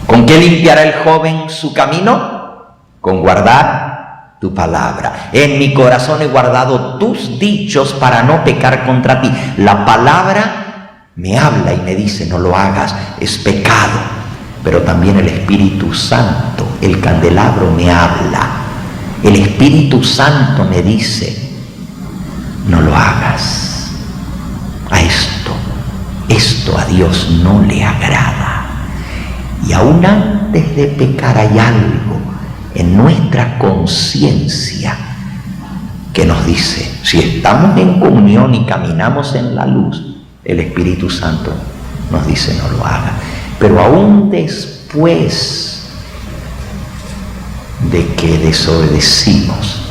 Speaker 2: ¿Con qué limpiará el joven su camino? Con guardar tu palabra. En mi corazón he guardado tus dichos para no pecar contra ti. La palabra me habla y me dice: no lo hagas, es pecado. Pero también el Espíritu Santo, el candelabro, me habla. El Espíritu Santo me dice: no lo hagas. Esto a Dios no le agrada. Y aún antes de pecar hay algo en nuestra conciencia que nos dice: si estamos en comunión y caminamos en la luz, el Espíritu Santo nos dice: no lo haga. Pero aún después de que desobedecimos,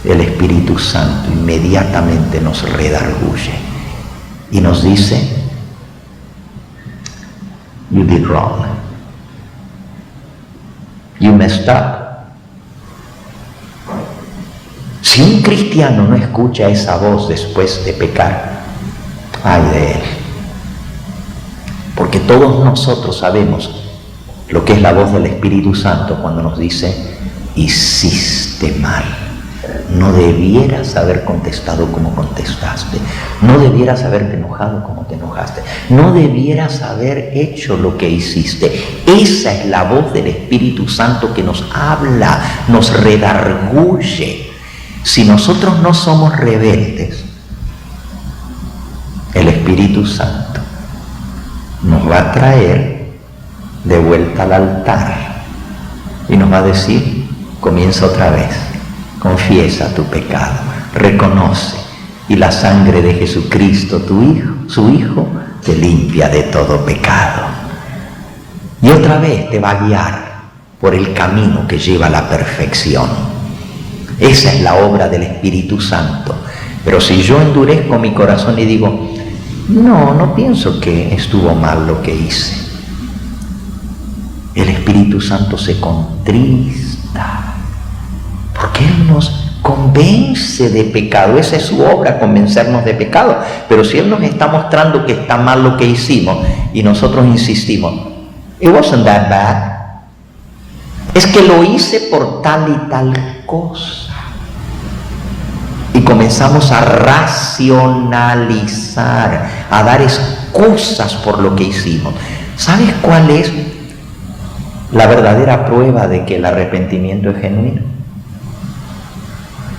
Speaker 2: el Espíritu Santo inmediatamente nos redarguye y nos dice, you did wrong. You messed up. Si un cristiano no escucha esa voz después de pecar, ay de él. Porque todos nosotros sabemos lo que es la voz del Espíritu Santo cuando nos dice, hiciste mal. No debieras haber contestado como contestaste. No debieras haberte enojado como te enojaste. No debieras haber hecho lo que hiciste. Esa es la voz del Espíritu Santo que nos habla, nos redarguye. Si nosotros no somos rebeldes, el Espíritu Santo nos va a traer de vuelta al altar y nos va a decir, comienza otra vez, confiesa tu pecado, reconoce, y la sangre de Jesucristo, tu Hijo, su Hijo, te limpia de todo pecado. Y otra vez te va a guiar por el camino que lleva a la perfección. Esa es la obra del Espíritu Santo. Pero si yo endurezco mi corazón y digo, no pienso que estuvo mal lo que hice, el Espíritu Santo se contrista, porque Él nos convence de pecado. Esa es su obra, convencernos de pecado. Pero si Él nos está mostrando que está mal lo que hicimos y nosotros insistimos, it wasn't that bad, es que lo hice por tal y tal cosa, y comenzamos a racionalizar, a dar excusas por lo que hicimos. ¿Sabes cuál es la verdadera prueba de que el arrepentimiento es genuino?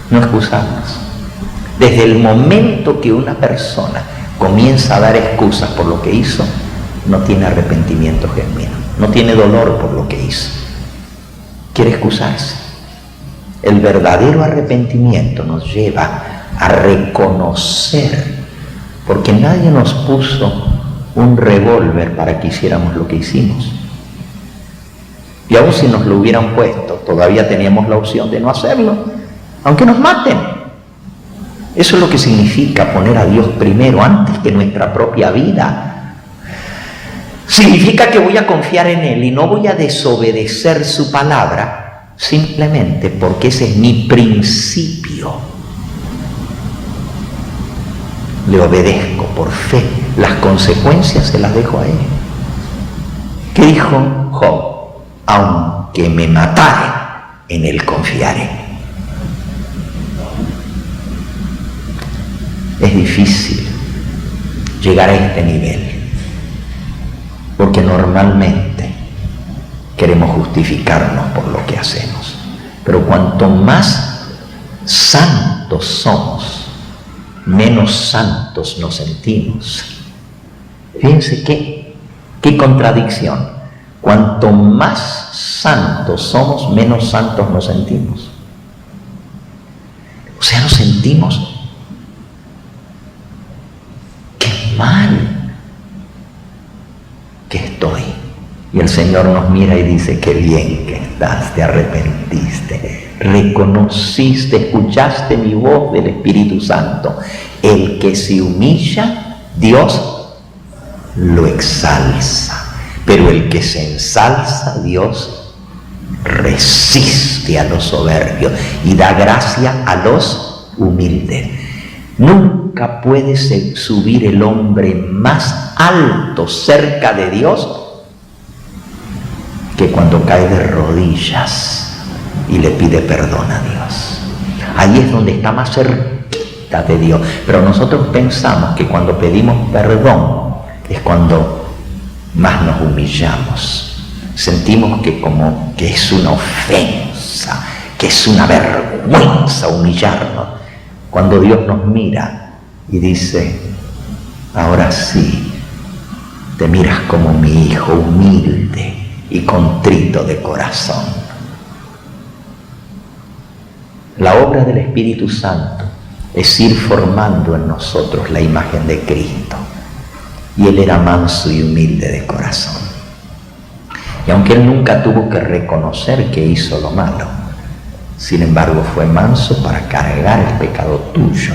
Speaker 2: No excusarnos. Desde el momento que una persona comienza a dar excusas por lo que hizo, no tiene arrepentimiento genuino, no tiene dolor por lo que hizo, quiere excusarse. El verdadero arrepentimiento nos lleva a reconocer, porque nadie nos puso un revólver para que hiciéramos lo que hicimos. Y aun si nos lo hubieran puesto, todavía teníamos la opción de no hacerlo, aunque nos maten. Eso es lo que significa poner a Dios primero antes que nuestra propia vida. Significa que voy a confiar en Él y no voy a desobedecer su palabra simplemente porque ese es mi principio. Le obedezco por fe. Las consecuencias se las dejo a Él. ¿Qué dijo Job? Aunque me matare, en Él confiaré. Es difícil llegar a este nivel, porque normalmente queremos justificarnos por lo que hacemos. Pero cuanto más santos somos, menos santos nos sentimos. Fíjense qué contradicción. Cuanto más santos somos, menos santos nos sentimos. O sea, nos sentimos mal que estoy. Y el Señor nos mira y dice, qué bien que estás, te arrepentiste, reconociste, escuchaste mi voz del Espíritu Santo. El que se humilla, Dios lo exalza, pero el que se ensalza, Dios resiste a los soberbios y da gracia a los humildes. Nunca puede subir el hombre más alto cerca de Dios que cuando cae de rodillas y le pide perdón a Dios. Ahí es donde está más cerquita de Dios. Pero nosotros pensamos que cuando pedimos perdón es cuando más nos humillamos. Sentimos que como que es una ofensa, que es una vergüenza humillarnos. Cuando Dios nos mira y dice, ahora sí, te miras como mi hijo, humilde y contrito de corazón. La obra del Espíritu Santo es ir formando en nosotros la imagen de Cristo. Y Él era manso y humilde de corazón. Y aunque Él nunca tuvo que reconocer que hizo lo malo, Sin embargo, fue manso para cargar el pecado tuyo.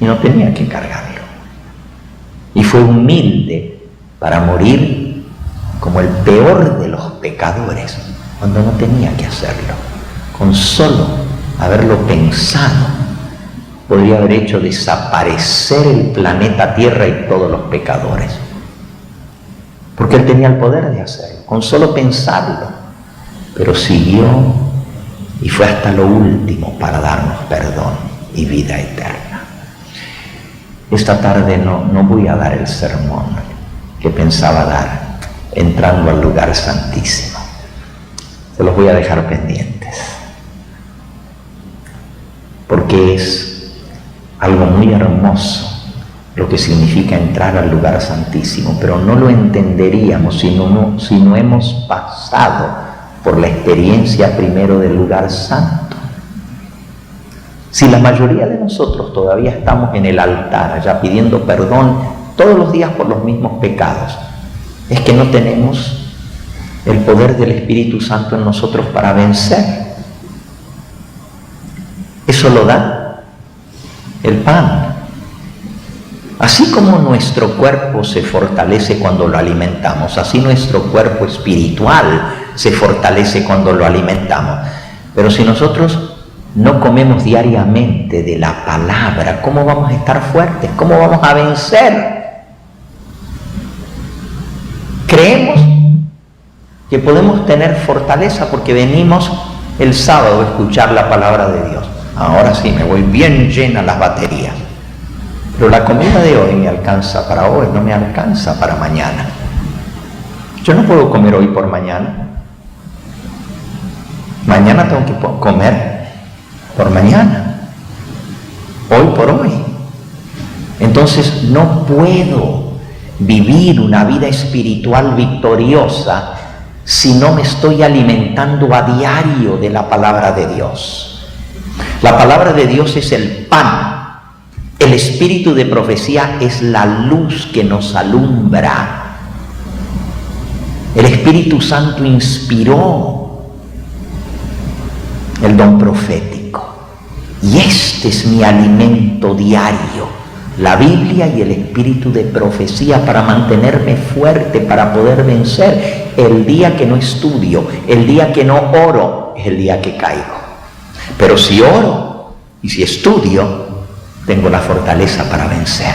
Speaker 2: Y no tenía que cargarlo. Y fue humilde para morir como el peor de los pecadores, cuando no tenía que hacerlo. Con solo haberlo pensado, podría haber hecho desaparecer el planeta Tierra y todos los pecadores. Porque él tenía el poder de hacerlo, con solo pensarlo. Pero siguió y fue hasta lo último para darnos perdón y vida eterna. Esta tarde no voy a dar el sermón que pensaba dar entrando al lugar santísimo. Se los voy a dejar pendientes. Porque es algo muy hermoso lo que significa entrar al lugar santísimo, pero no lo entenderíamos si no hemos pasado por la experiencia primero del lugar santo. Si la mayoría de nosotros todavía estamos en el altar, allá pidiendo perdón todos los días por los mismos pecados, es que no tenemos el poder del Espíritu Santo en nosotros para vencer. Eso lo da el pan. Así como nuestro cuerpo se fortalece cuando lo alimentamos, así nuestro cuerpo espiritual se fortalece cuando lo alimentamos. Pero si nosotros no comemos diariamente de la palabra, ¿cómo vamos a estar fuertes? ¿Cómo vamos a vencer? Creemos que podemos tener fortaleza porque venimos el sábado a escuchar la palabra de Dios. Ahora sí, me voy bien llena las baterías. Pero la comida de hoy me alcanza para hoy, no me alcanza para mañana. Yo no puedo comer hoy por mañana. Mañana tengo que comer por mañana. Hoy por hoy. Entonces no puedo vivir una vida espiritual victoriosa si no me estoy alimentando a diario de la palabra de Dios. La palabra de Dios es el pan. El espíritu de profecía es la luz que nos alumbra. El Espíritu Santo inspiró el don profético. Y este es mi alimento diario, la Biblia y el espíritu de profecía, para mantenerme fuerte, para poder vencer. El día que no estudio, el día que no oro, es el día que caigo. Pero si oro y si estudio, tengo la fortaleza para vencer.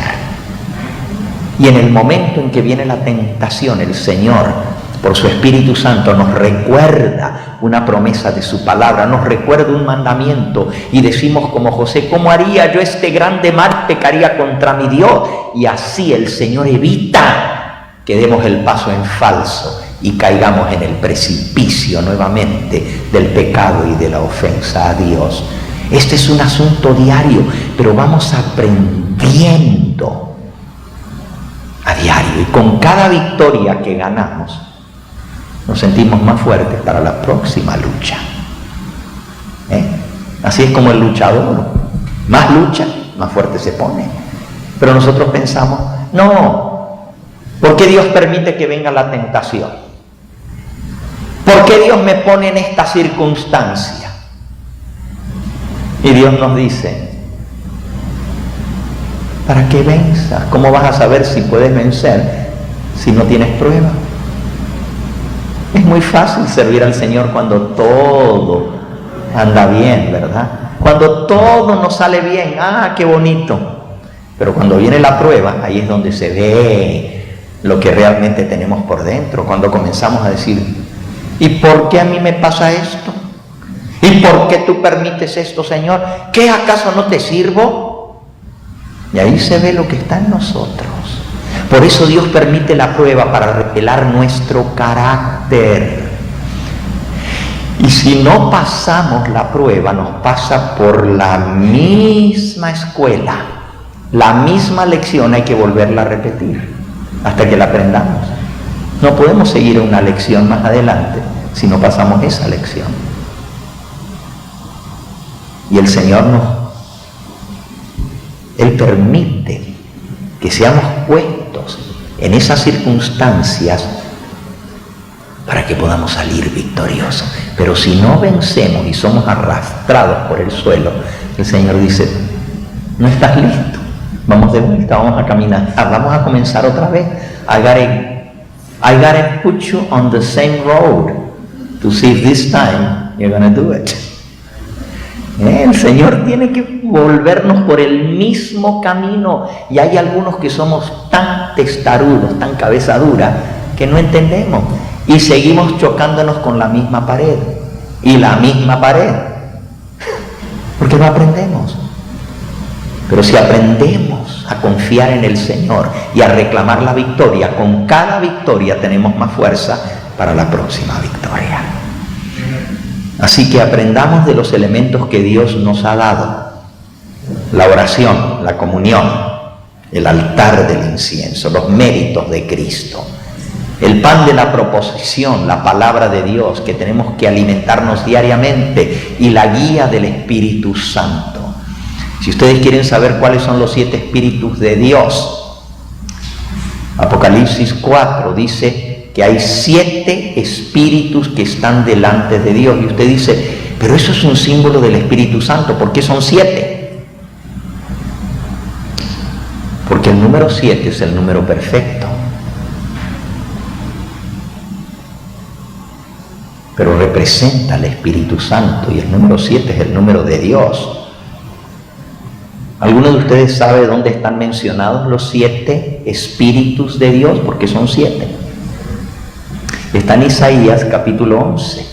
Speaker 2: Y en el momento en que viene la tentación, el Señor, por su Espíritu Santo, nos recuerda una promesa de su palabra, nos recuerda un mandamiento, y decimos como José: ¿cómo haría yo este grande mal? Pecaría contra mi Dios. Y así el Señor evita que demos el paso en falso y caigamos en el precipicio nuevamente del pecado y de la ofensa a Dios. Este es un asunto diario, pero vamos aprendiendo a diario, y con cada victoria que ganamos nos sentimos más fuertes para la próxima lucha. Así es como el luchador, más lucha, más fuerte se pone. Pero nosotros pensamos: no, ¿por qué Dios permite que venga la tentación? ¿Por qué Dios me pone en esta circunstancia? Y Dios nos dice: para que venzas. ¿Cómo vas a saber si puedes vencer si no tienes prueba? Es muy fácil servir al Señor cuando todo anda bien, ¿verdad? Cuando todo nos sale bien, ¡ah, qué bonito! Pero cuando viene la prueba, ahí es donde se ve lo que realmente tenemos por dentro. Cuando comenzamos a decir: ¿y por qué a mí me pasa esto? ¿Y por qué tú permites esto, Señor? ¿Qué, acaso no te sirvo? Y ahí se ve lo que está en nosotros. Por eso Dios permite la prueba, para revelar nuestro carácter. Y si no pasamos la prueba, nos pasa por la misma escuela, la misma lección, hay que volverla a repetir hasta que la aprendamos. No podemos seguir una lección más adelante si no pasamos esa lección. Y el Señor Él permite que seamos puestos en esas circunstancias para que podamos salir victoriosos. Pero si no vencemos y somos arrastrados por el suelo, el Señor dice, no estás listo, vamos de vuelta, vamos a caminar, vamos a comenzar otra vez. I gotta put you on the same road to see if this time you're gonna do it. El Señor tiene que volvernos por el mismo camino, y hay algunos que somos tan testarudos, tan cabeza dura, que no entendemos y seguimos chocándonos con la misma pared y la misma pared, porque no aprendemos. Pero si aprendemos a confiar en el Señor y a reclamar la victoria, con cada victoria tenemos más fuerza para la próxima victoria. Así que aprendamos de los elementos que Dios nos ha dado: la oración, la comunión, el altar del incienso, los méritos de Cristo, el pan de la proposición, la palabra de Dios que tenemos que alimentarnos diariamente, y la guía del Espíritu Santo. Si ustedes quieren saber cuáles son los 7 espíritus de Dios, Apocalipsis 4 dice que hay 7 espíritus que están delante de Dios. Y usted dice, pero eso es un símbolo del Espíritu Santo, ¿por qué son 7? Porque el número 7 es el número perfecto. Pero representa al Espíritu Santo, y el número 7 es el número de Dios. ¿Alguno de ustedes sabe dónde están mencionados los 7 espíritus de Dios? Porque son 7. Está en Isaías capítulo 11.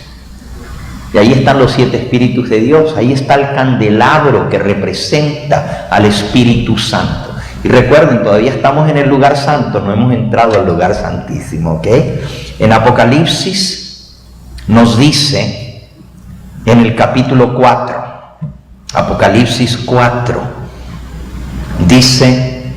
Speaker 2: Y ahí están los 7 espíritus de Dios. Ahí está el candelabro que representa al Espíritu Santo. Y recuerden, todavía estamos en el lugar santo, no hemos entrado al lugar santísimo, ¿ok? En Apocalipsis nos dice, en el capítulo 4, Apocalipsis 4, dice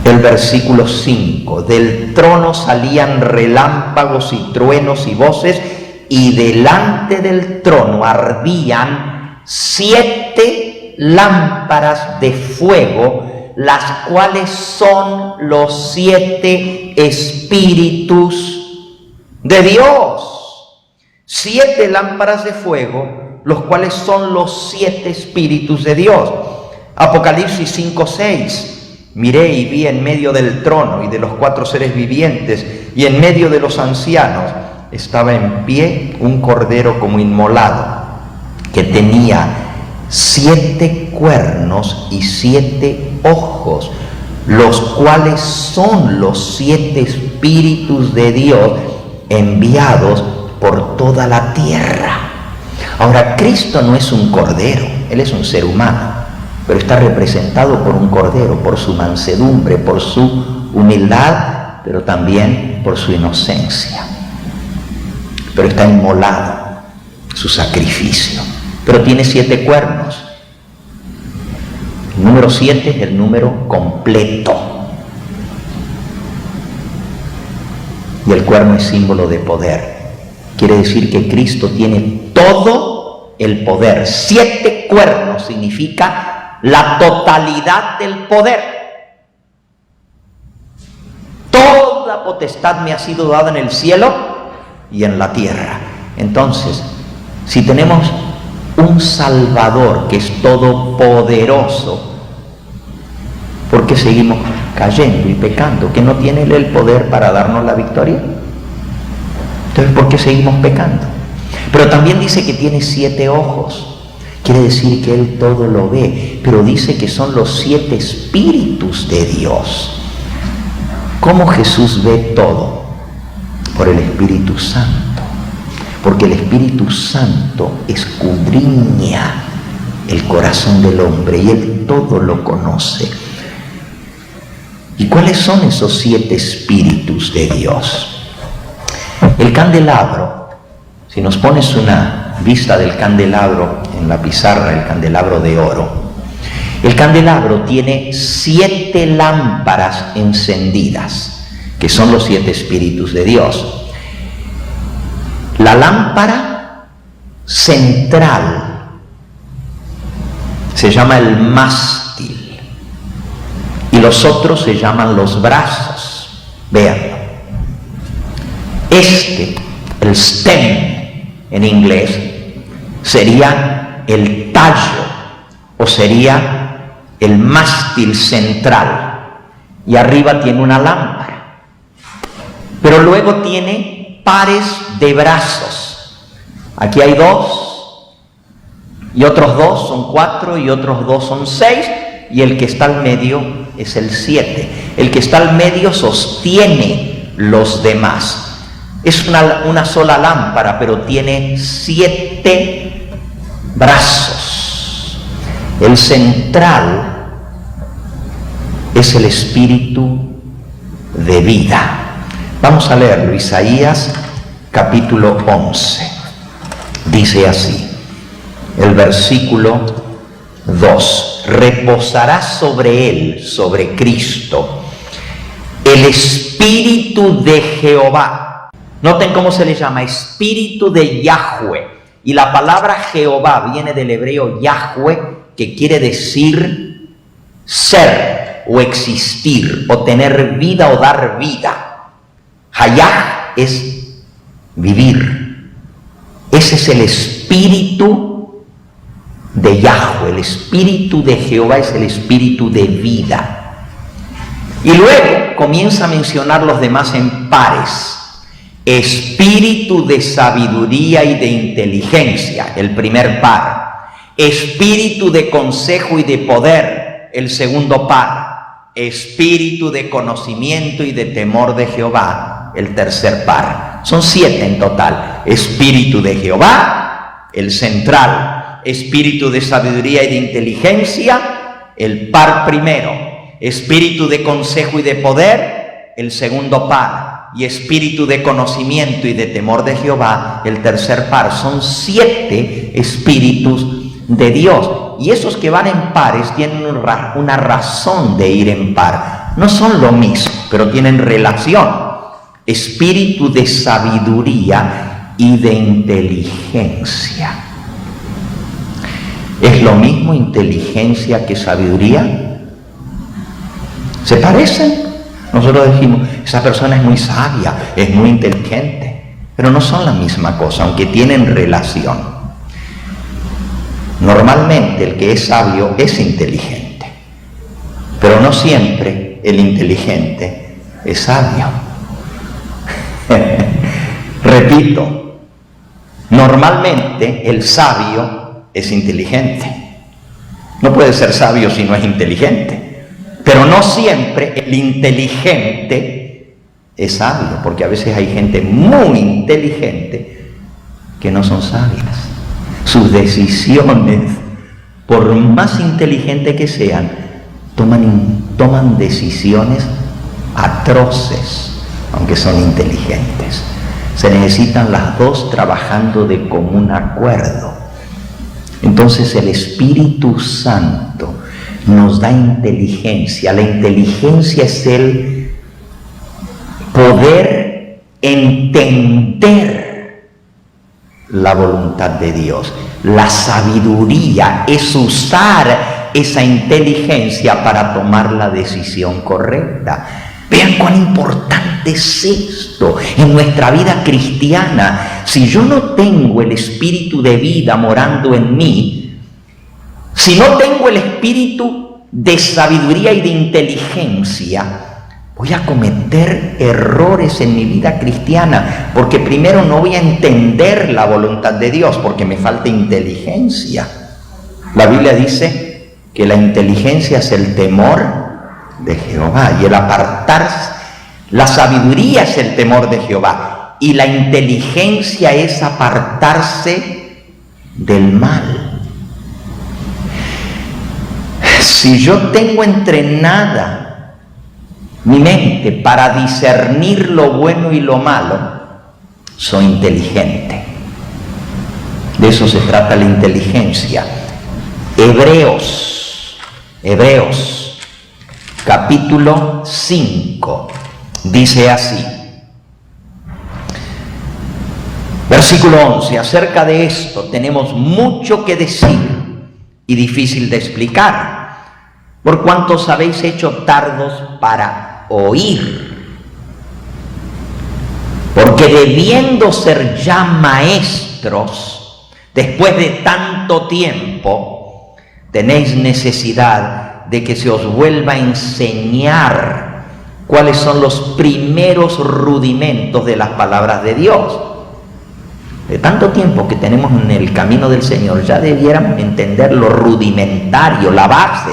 Speaker 2: el versículo 5, del trono salían relámpagos y truenos y voces, y delante del trono ardían 7 lámparas de fuego, las cuales son los 7 espíritus de Dios. 7 lámparas de fuego, los cuales son los 7 espíritus de Dios. Apocalipsis 5:6. Miré y vi en medio del trono y de los 4 seres vivientes y en medio de los ancianos estaba en pie un cordero como inmolado, que tenía 7 cuernos y 7 ojos, los cuales son los 7 espíritus de Dios enviados por toda la tierra. Ahora, Cristo no es un cordero, Él es un ser humano, pero está representado por un cordero, por su mansedumbre, por su humildad, pero también por su inocencia. Pero está inmolado, su sacrificio. Pero tiene 7 cuernos. El número 7 es el número completo. Y el cuerno es símbolo de poder. Quiere decir que Cristo tiene todo el poder. 7 cuernos significa la totalidad del poder. Toda potestad me ha sido dada en el cielo y en la tierra. Entonces, si tenemos un Salvador que es todopoderoso, ¿por qué seguimos cayendo y pecando? ¿Que no tiene Él el poder para darnos la victoria? Entonces, ¿por qué seguimos pecando? Pero también dice que tiene 7 ojos. Quiere decir que Él todo lo ve, pero dice que son los 7 espíritus de Dios. ¿Cómo Jesús ve todo? Por el Espíritu Santo. Porque el Espíritu Santo escudriña el corazón del hombre y Él todo lo conoce. ¿Y cuáles son esos 7 espíritus de Dios? El candelabro, si nos pones una vista del candelabro en la pizarra, el candelabro de oro, el candelabro tiene 7 lámparas encendidas, que son los 7 espíritus de Dios. La lámpara central se llama el mástil y los otros se llaman los brazos. Véanlo. el stem en inglés, sería el tallo o sería el mástil central, y arriba tiene una lámpara, pero luego tiene pares de brazos. Aquí hay 2 y otros 2 son 4 y otros 2 son 6, y el que está al medio es el 7. El que está al medio sostiene los demás. Es una sola lámpara, pero tiene 7 brazos. El central es el espíritu de vida. Vamos a leerlo, Isaías capítulo 11. Dice así, el versículo 2: reposará sobre él, sobre Cristo, el espíritu de Jehová. Noten cómo se le llama, espíritu de Yahweh. Y la palabra Jehová viene del hebreo Yahweh, que quiere decir ser o existir o tener vida o dar vida. Hayah es vivir. Ese es el espíritu de Yahweh. El espíritu de Jehová es el espíritu de vida. Y luego comienza a mencionar los demás en pares. Espíritu de sabiduría y de inteligencia, el primer par. Espíritu de consejo y de poder, el segundo par. Espíritu de conocimiento y de temor de Jehová, el tercer par. Son 7 en total. Espíritu de Jehová, el central. Espíritu de sabiduría y de inteligencia, el par primero. Espíritu de consejo y de poder, el segundo par. Y espíritu de conocimiento y de temor de Jehová, el tercer par. Son 7 espíritus de Dios. Y esos que van en pares tienen una razón de ir en par. No son lo mismo, pero tienen relación. Espíritu de sabiduría y de inteligencia. ¿Es lo mismo inteligencia que sabiduría? ¿Se parecen? Nosotros decimos, esa persona es muy sabia, es muy inteligente, pero no son la misma cosa, aunque tienen relación. Normalmente el que es sabio es inteligente, pero no siempre el inteligente es sabio. Repito, normalmente el sabio es inteligente. No puede ser sabio si no es inteligente. Pero no siempre el inteligente es sabio, porque a veces hay gente muy inteligente que no son sabias. Sus decisiones, por más inteligentes que sean, toman decisiones atroces, aunque son inteligentes. Se necesitan las dos trabajando de común acuerdo. Entonces el Espíritu Santo nos da inteligencia. La inteligencia es el poder entender la voluntad de Dios. La sabiduría es usar esa inteligencia para tomar la decisión correcta. Vean cuán importante es esto en nuestra vida cristiana. Si yo no tengo el espíritu de vida morando en mí, si no tengo el espíritu de sabiduría y de inteligencia, voy a cometer errores en mi vida cristiana, porque primero no voy a entender la voluntad de Dios, porque me falta inteligencia. La Biblia dice que la inteligencia es el temor de Jehová, y el apartarse, la sabiduría es el temor de Jehová, y la inteligencia es apartarse del mal. Si yo tengo entrenada mi mente para discernir lo bueno y lo malo, soy inteligente. De eso se trata la inteligencia. Hebreos capítulo 5 dice así, versículo 11: acerca de esto tenemos mucho que decir y difícil de explicar, por cuanto os habéis hecho tardos para oír. Porque debiendo ser ya maestros, después de tanto tiempo, tenéis necesidad de que se os vuelva a enseñar cuáles son los primeros rudimentos de las palabras de Dios. De tanto tiempo que tenemos en el camino del Señor, ya debiéramos entender lo rudimentario, la base.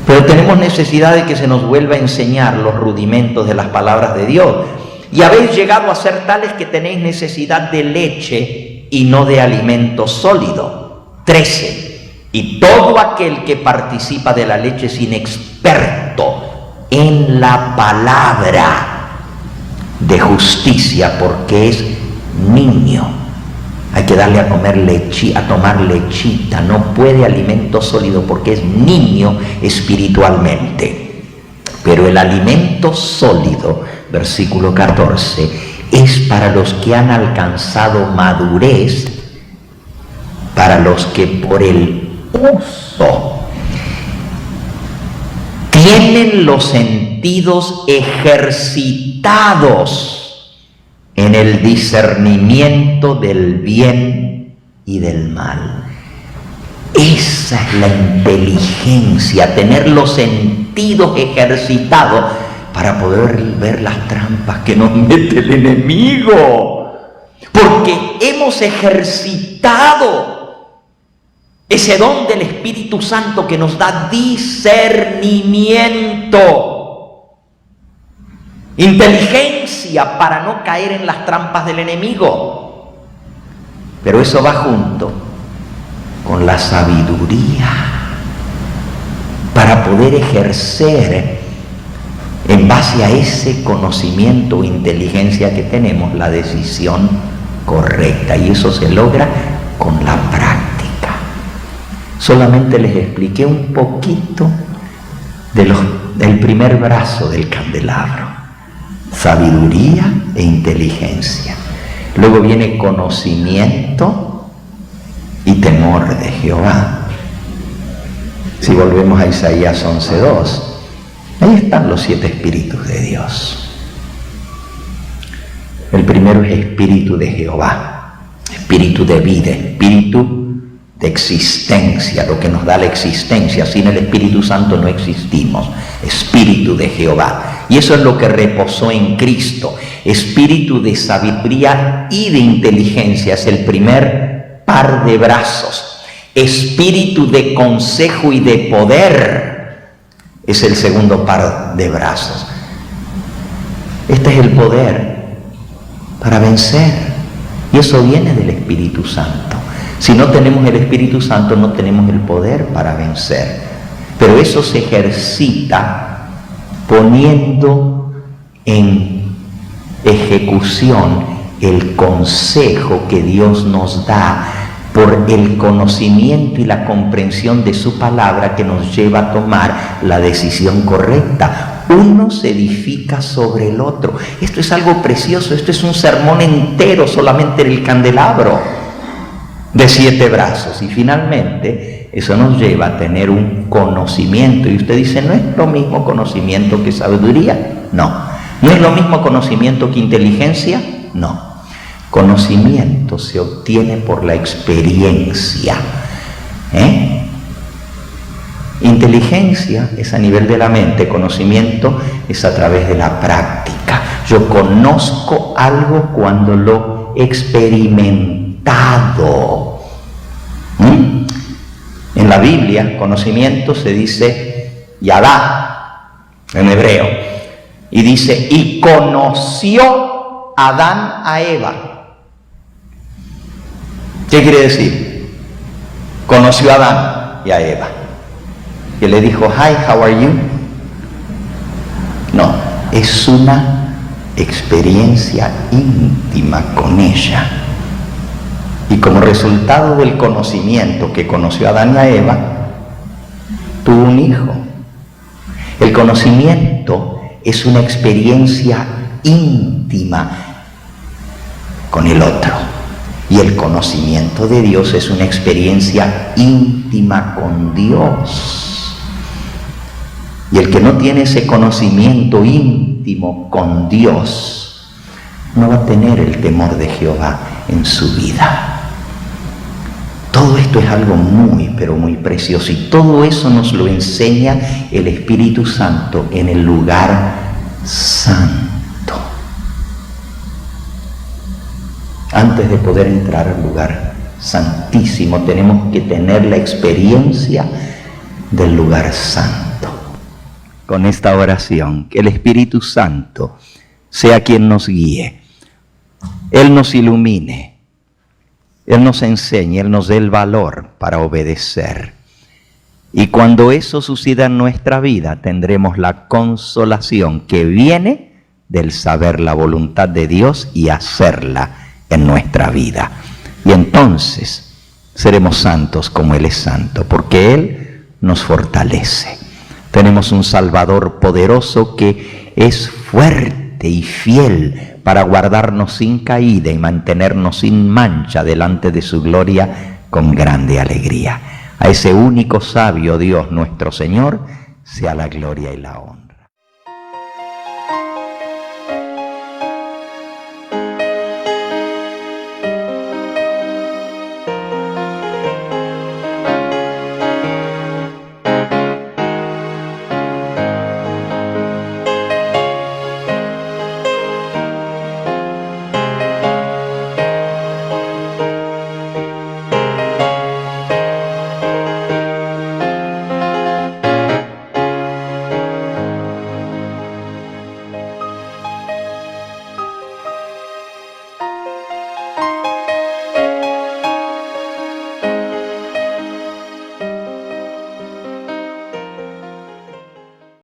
Speaker 2: Pero tenemos necesidad de que se nos vuelva a enseñar los rudimentos de las palabras de Dios. Y habéis llegado a ser tales que tenéis necesidad de leche y no de alimento sólido. 13. Y todo aquel que participa de la leche es inexperto en la palabra de justicia, porque es niño. Hay que darle a comer a tomar lechita, no puede alimento sólido porque es niño espiritualmente. Pero el alimento sólido, versículo 14, es para los que han alcanzado madurez, para los que por el uso tienen los sentidos ejercitados en el discernimiento del bien y del mal. Esa es la inteligencia, tener los sentidos ejercitados para poder ver las trampas que nos mete el enemigo. Porque hemos ejercitado ese don del Espíritu Santo que nos da discernimiento, inteligencia para no caer en las trampas del enemigo. Pero eso va junto con la sabiduría para poder ejercer en base a ese conocimiento o inteligencia que tenemos la decisión correcta, y eso se logra con la práctica. Solamente les expliqué un poquito del primer brazo del candelabro: sabiduría e inteligencia. Luego viene conocimiento y temor de Jehová. Si volvemos a Isaías 11:2, ahí están los 7 espíritus de Dios. El primero es espíritu de Jehová, espíritu de vida, espíritu de existencia, lo que nos da la existencia. Sin el Espíritu Santo no existimos. Espíritu de Jehová. Y eso es lo que reposó en Cristo. Espíritu de sabiduría y de inteligencia es el primer par de brazos. Espíritu de consejo y de poder es el segundo par de brazos. Este es el poder para vencer. Y eso viene del Espíritu Santo. Si no tenemos el Espíritu Santo, no tenemos el poder para vencer. Pero eso se ejercita poniendo en ejecución el consejo que Dios nos da por el conocimiento y la comprensión de su palabra, que nos lleva a tomar la decisión correcta. Uno se edifica sobre el otro. Esto es algo precioso. Esto es un sermón entero solamente en el candelabro de 7 brazos. Y finalmente eso nos lleva a tener un conocimiento. Y usted dice, ¿no es lo mismo conocimiento que sabiduría? No. ¿No es lo mismo conocimiento que inteligencia? No. Conocimiento se obtiene por la experiencia. Inteligencia es a nivel de la mente, conocimiento es a través de la práctica. Yo conozco algo cuando lo experimentado. En la Biblia, conocimiento se dice yadá en hebreo, y dice, y conoció Adán a Eva. ¿Qué quiere decir? Conoció a Adán y a Eva, y le dijo, hi, how are you? No, es una experiencia íntima con ella. Y como resultado del conocimiento que conoció a Adán y a Eva, tuvo un hijo. El conocimiento es una experiencia íntima con el otro. Y el conocimiento de Dios es una experiencia íntima con Dios. Y el que no tiene ese conocimiento íntimo con Dios no va a tener el temor de Jehová en su vida. Todo esto es algo muy, pero muy precioso, y todo eso nos lo enseña el Espíritu Santo en el lugar santo. Antes de poder entrar al lugar santísimo, tenemos que tener la experiencia del lugar santo. Con esta oración, que el Espíritu Santo sea quien nos guíe, Él nos ilumine, Él nos enseñe, Él nos dé el valor para obedecer. Y cuando eso suceda en nuestra vida, tendremos la consolación que viene del saber la voluntad de Dios y hacerla en nuestra vida. Y entonces seremos santos como Él es santo, porque Él nos fortalece. Tenemos un Salvador poderoso que es fuerte y fiel para guardarnos sin caída y mantenernos sin mancha delante de su gloria con grande alegría. A ese único sabio Dios nuestro Señor sea la gloria y la honra.